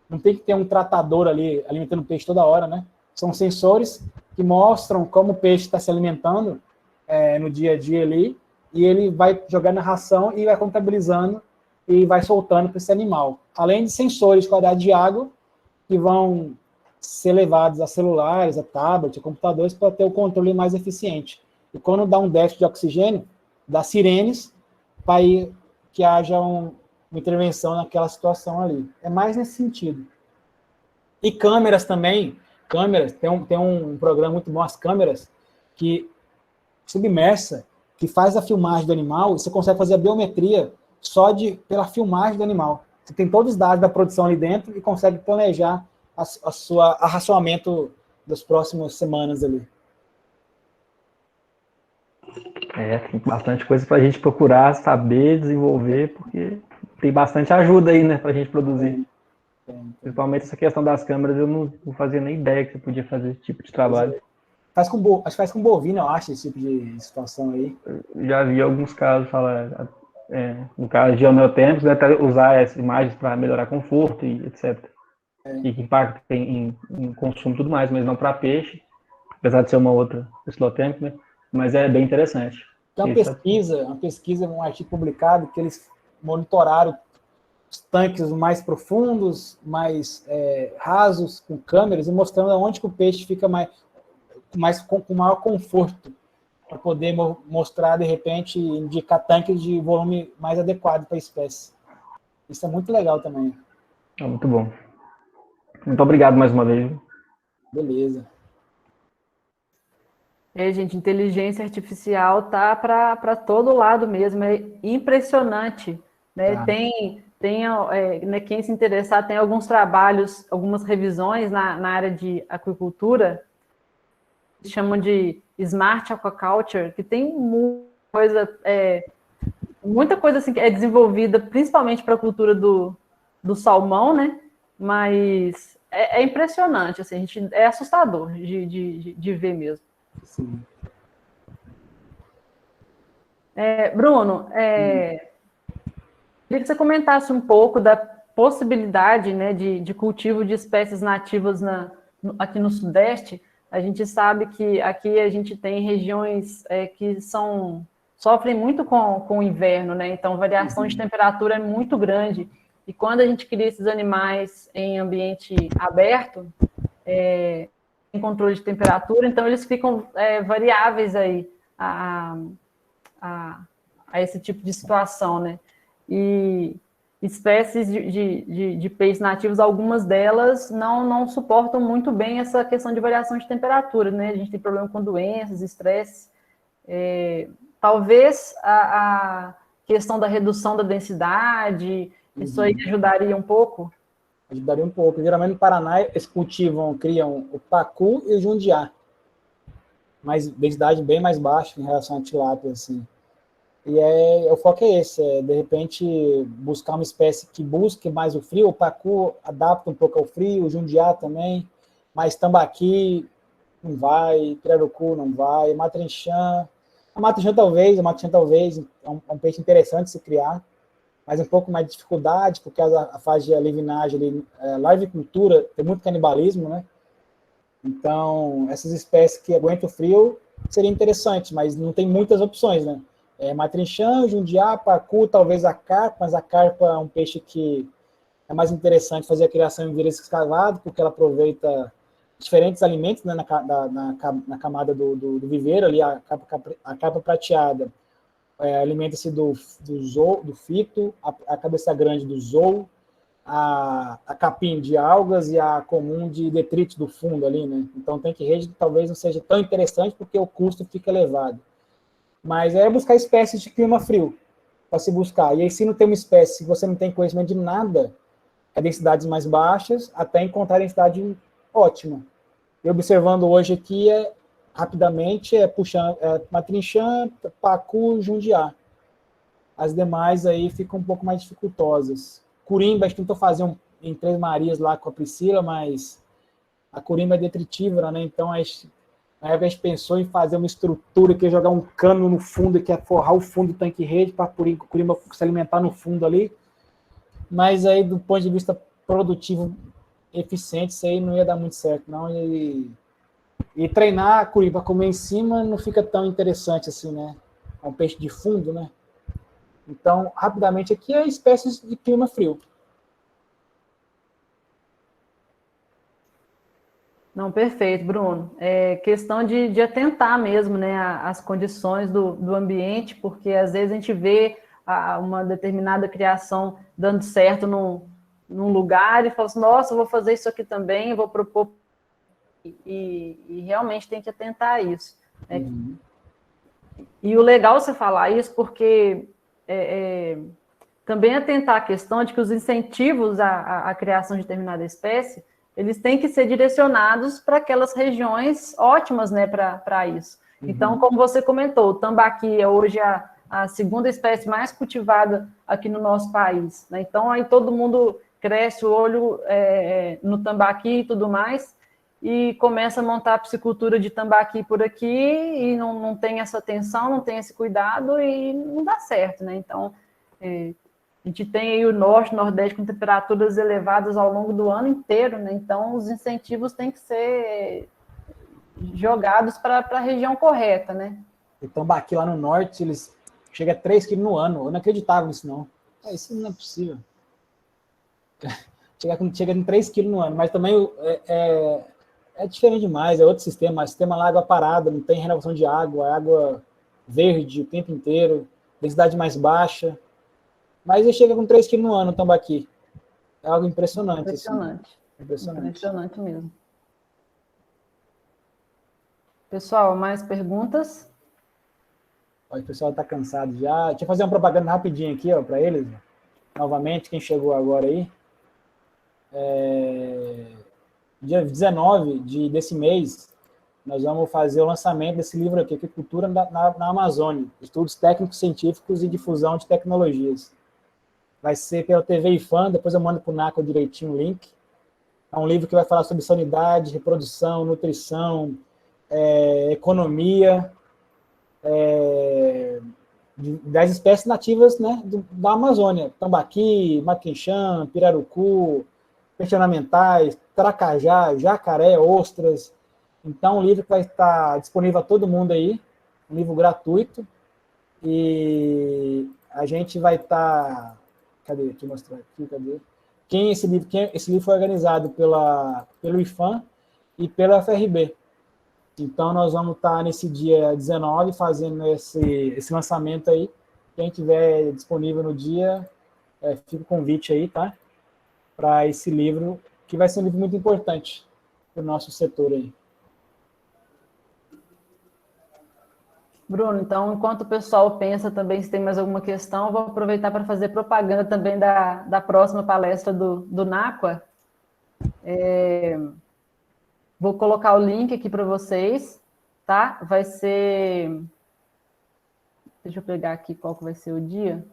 Não tem que ter um tratador ali alimentando o peixe toda hora, né? São sensores que mostram como o peixe está se alimentando no dia a dia ali, e ele vai jogar na ração e vai contabilizando e vai soltando para esse animal. Além de sensores de qualidade de água, que vão ser levados a celulares, a tablet, a computadores, para ter o controle mais eficiente. E quando dá um déficit de oxigênio, dá sirenes para que haja uma intervenção naquela situação ali. É mais nesse sentido. E câmeras também. Câmeras, tem um programa muito bom, as câmeras, que submersa, que faz a filmagem do animal, e você consegue fazer a biometria só pela filmagem do animal. Você tem todos os dados da produção ali dentro e consegue planejar a racionamento das próximas semanas ali. Tem bastante coisa para a gente procurar, saber, desenvolver, porque tem bastante ajuda aí, né, para a gente produzir. Principalmente essa questão das câmeras, eu não fazia nem ideia que você podia fazer esse tipo de trabalho. Acho que faz com bovino, eu acho, esse tipo de situação aí. Eu já vi alguns casos falar, no caso de homeotérmicos, né, usar as imagens para melhorar conforto e etc. E que impacta em consumo e tudo mais, mas não para peixe, apesar de ser uma outra oscilotérmica, né? Mas é bem interessante. Tem uma pesquisa, um artigo publicado, que eles monitoraram os tanques mais profundos, mais rasos, com câmeras, e mostrando onde que o peixe fica com maior conforto, para poder mostrar, de repente, indicar tanques de volume mais adequado para a espécie. Isso é muito legal também. Muito bom. Muito obrigado mais uma vez. Beleza. Gente, inteligência artificial tá para todo lado mesmo, é impressionante, né? Né, quem se interessar, tem alguns trabalhos, algumas revisões na área de aquicultura, que chamam de Smart Aquaculture, que tem muita coisa assim que é desenvolvida principalmente para a cultura do salmão, né? Mas é impressionante, assim, é assustador de ver mesmo. Sim. Bruno, queria que você comentasse um pouco da possibilidade, né, de cultivo de espécies nativas aqui no Sudeste. A gente sabe que aqui a gente tem regiões que sofrem muito com o inverno, né? Então, a variação de temperatura é muito grande. E quando a gente cria esses animais em ambiente aberto, em controle de temperatura, então eles ficam variáveis aí a esse tipo de situação, né? E espécies de peixes nativos, algumas delas não suportam muito bem essa questão de variação de temperatura, né? A gente tem problema com doenças, estresse. Talvez a questão da redução da densidade, isso aí ajudaria um pouco? Ajudaria um pouco. Geralmente no Paraná eles criam o pacu e o jundiá. Mas densidade bem mais baixa em relação à tilápia, assim. E o foco é esse, de repente buscar uma espécie que busque mais o frio. O pacu adapta um pouco ao frio, o jundiá também, mas tambaqui não vai, pirarucu não vai, matrinchã. A matrinchã talvez é um peixe interessante de se criar, mas um pouco mais de dificuldade, porque a fase de alivinagem, larvicultura, tem muito canibalismo, né? Então, essas espécies que aguentam o frio seria interessante, mas não tem muitas opções, né? Matrinchã, jundiá, pacu, talvez a carpa, mas a carpa é um peixe que é mais interessante fazer a criação em vieiras escavadas, porque ela aproveita diferentes alimentos, né, na camada do viveiro, ali a carpa prateada. alimenta-se do fito, a cabeça grande do zool, a capim de algas e a comum de detritos do fundo ali, né? Então, tanque rede talvez não seja tão interessante porque o custo fica elevado. Mas é buscar espécies de clima frio para se buscar. E aí, se não tem uma espécie, se você não tem conhecimento de nada, é densidades mais baixas, até encontrar densidade ótima. E observando hoje aqui, rapidamente, puxando Matrinchã, Pacu, Jundiá. As demais aí ficam um pouco mais dificultosas. Curimba, a gente tentou fazer em Três Marias lá com a Priscila, mas a curimba é detritívora, né? Então, na época a gente pensou em fazer uma estrutura que ia jogar um cano no fundo, que ia forrar o fundo do tanque-rede para a curimba se alimentar no fundo ali. Mas aí, do ponto de vista produtivo, eficiente, isso aí não ia dar muito certo, não. E treinar a curimba para comer em cima não fica tão interessante assim, né? É um peixe de fundo, né? Então, rapidamente, aqui é espécies de clima frio. Não, perfeito, Bruno. É questão de atentar mesmo, né, às condições do ambiente, porque às vezes a gente vê uma determinada criação dando certo num lugar e fala assim, nossa, eu vou fazer isso aqui também, eu vou propor, e realmente tem que atentar a isso. Né? Uhum. E o legal é você falar isso, porque também atentar a questão de que os incentivos à criação de determinada espécie, eles têm que ser direcionados para aquelas regiões ótimas, né, para isso. Uhum. Então, como você comentou, o tambaqui é hoje a segunda espécie mais cultivada aqui no nosso país. Né? Então, aí todo mundo cresce o olho no tambaqui e tudo mais, e começa a montar a piscicultura de tambaqui por aqui, e não tem essa atenção, não tem esse cuidado, e não dá certo, né? Então, a gente tem aí o norte, nordeste com temperaturas elevadas ao longo do ano inteiro, né? Então, os incentivos têm que ser jogados para a região correta, né? O tambaqui lá no norte, eles chegam a 3 quilos no ano. Eu não acreditava nisso, não. Isso não é possível. Chega em 3 quilos no ano, mas também é diferente demais, é outro sistema. O sistema lá, água parada, não tem renovação de água, água verde o tempo inteiro, densidade mais baixa. Mas ele chega com 3 quilos no ano, o tambaqui. É algo impressionante. Impressionante. Assim. Impressionante. Impressionante mesmo. Pessoal, mais perguntas? O pessoal está cansado já. Deixa eu fazer uma propaganda rapidinho aqui para eles. Novamente, quem chegou agora aí. Dia 19 desse mês, nós vamos fazer o lançamento desse livro aqui, Agricultura na Amazônia. Estudos técnicos, científicos e difusão de tecnologias. Vai ser pela TV IFAM, depois eu mando para o NACO direitinho o link. É um livro que vai falar sobre sanidade, reprodução, nutrição, economia, das espécies nativas, né, da Amazônia. Tambaqui, maquinchã, pirarucu, peixes ornamentais, tracajá, jacaré, ostras. Então, um livro que vai estar disponível a todo mundo aí, um livro gratuito. E a gente vai estar... Cadê? Deixa eu mostrar aqui, cadê? Esse livro foi organizado pelo IFAM e pela FRB. Então, nós vamos estar nesse dia 19 fazendo esse lançamento aí. Quem tiver disponível no dia, fica o convite aí, tá? Para esse livro, que vai ser um livro muito importante para o nosso setor aí. Bruno, então, enquanto o pessoal pensa também se tem mais alguma questão, eu vou aproveitar para fazer propaganda também da próxima palestra do NACOA. Vou colocar o link aqui para vocês, tá? Vai ser... Deixa eu pegar aqui qual que vai ser o dia.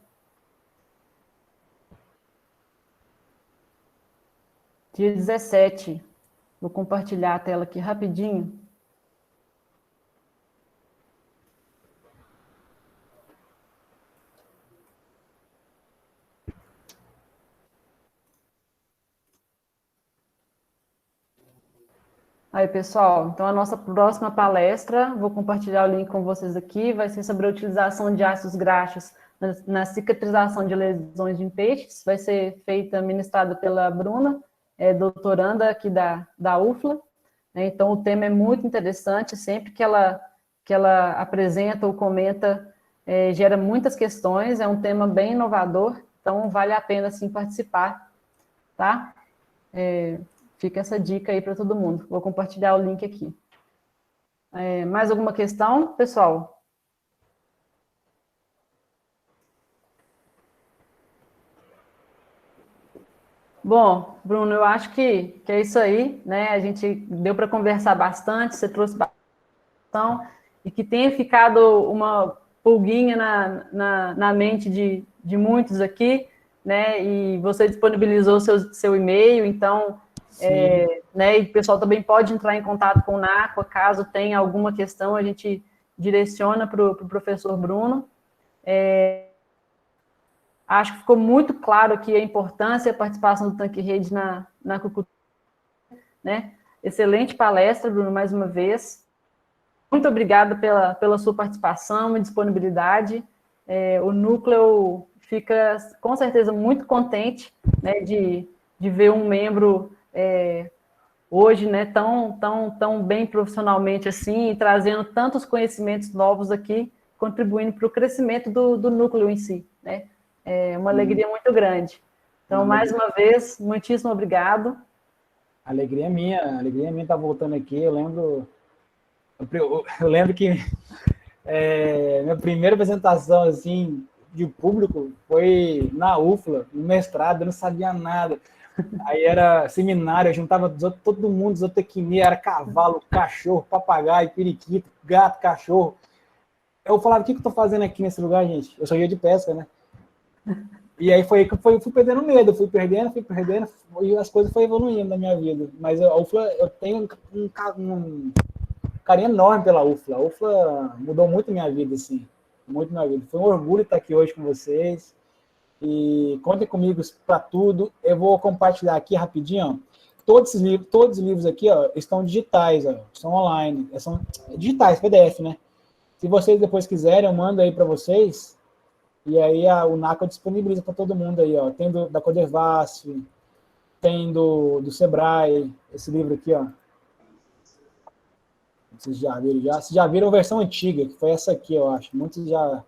Dia 17. Vou compartilhar a tela aqui rapidinho. Aí, pessoal, então a nossa próxima palestra, vou compartilhar o link com vocês aqui, vai ser sobre a utilização de ácidos graxos na cicatrização de lesões em peixes, vai ser ministrada pela Bruna, doutoranda aqui da UFLA, né? Então o tema é muito interessante, sempre que ela apresenta ou comenta gera muitas questões, é um tema bem inovador, então vale a pena, sim, participar, tá? Fica essa dica aí para todo mundo. Vou compartilhar o link aqui. Mais alguma questão, pessoal? Bom, Bruno, eu acho que é isso aí, né? A gente deu para conversar bastante, você trouxe bastante, e que tenha ficado uma pulguinha na mente de muitos aqui, né? E você disponibilizou seu e-mail, então, né? E o pessoal também pode entrar em contato com o NACOA, caso tenha alguma questão, a gente direciona para o professor Bruno. Acho que ficou muito claro aqui a importância e a participação do Tanque Rede na aquicultura, né? Excelente palestra, Bruno, mais uma vez. Muito obrigada pela sua participação e disponibilidade. O Núcleo fica, com certeza, muito contente, né, de ver um membro hoje, né, tão bem profissionalmente assim, e trazendo tantos conhecimentos novos aqui, contribuindo para o crescimento do Núcleo em si, né? É uma alegria muito grande. Então, mais uma vez, muitíssimo obrigado. A alegria é minha estar voltando aqui. Eu lembro que minha primeira apresentação assim, de público foi na UFLA, no mestrado, eu não sabia nada. Aí era seminário, eu juntava todo mundo, zootecnia, era cavalo, cachorro, papagaio, periquito, gato, cachorro. Eu falava, o que eu estou fazendo aqui nesse lugar, gente? Eu sou guia de pesca, né? E aí foi aí que eu fui perdendo medo, fui perdendo, e as coisas foram evoluindo na minha vida. Mas a UFLA, eu tenho um carinho enorme pela UFLA. A UFLA mudou muito minha vida, assim. Muito minha vida. Foi um orgulho estar aqui hoje com vocês. E contem comigo para tudo. Eu vou compartilhar aqui rapidinho, ó. Todos os livros aqui, ó, estão digitais, ó, são online. São digitais, PDF, né? Se vocês depois quiserem, eu mando aí para vocês. E aí o NACOA disponibiliza para todo mundo aí, ó. Tem da Codevasf, tem do Sebrae, esse livro aqui, ó. Vocês já viram, Vocês já viram a versão antiga, que foi essa aqui, eu acho. Muitos já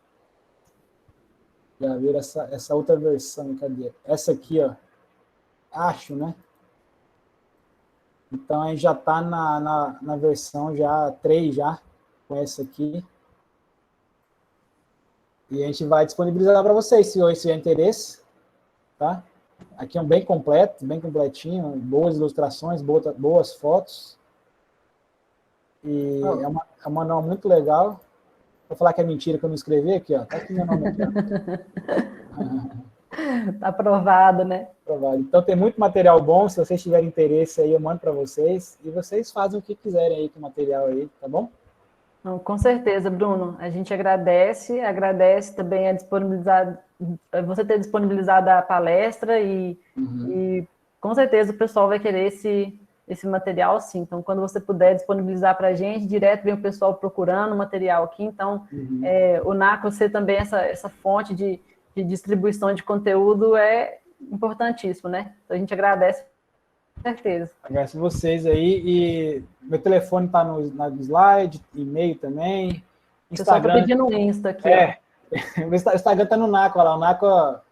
viram essa outra versão, cadê? Essa aqui, ó. Acho, né? Então, a gente já está na versão já 3, já, com essa aqui. E a gente vai disponibilizar para vocês, se tiver interesse, tá? Aqui é um bem completo, bem completinho, boas ilustrações, boas fotos. E é um manual muito legal. Vou falar que é mentira que eu não escrevi aqui, ó. Tá aqui meu nome aqui, ó. Tá aprovado, né? Aprovado. Então tem muito material bom, se vocês tiverem interesse aí, eu mando para vocês. E vocês fazem o que quiserem aí com o material aí, tá bom? Não, com certeza, Bruno. A gente agradece também você ter disponibilizado a palestra e com certeza o pessoal vai querer esse material, sim. Então, quando você puder disponibilizar para a gente, direto vem o pessoal procurando material aqui. Então, o NACOA ser também essa fonte de distribuição de conteúdo é importantíssimo, né? Então, a gente agradece. Certeza. Agradeço vocês aí, e meu telefone está no slide, e-mail também, Instagram. Estou pedindo um Insta aqui. O Instagram está no NACOA lá, o NACOA,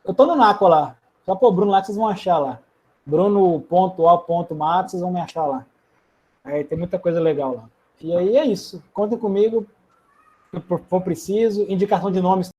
eu estou no NACOA lá, só pôr Bruno lá que vocês vão achar lá, bruno.o.matos, vocês vão me achar lá, aí tem muita coisa legal lá. E aí é isso, contem comigo, se for preciso, indicação de nomes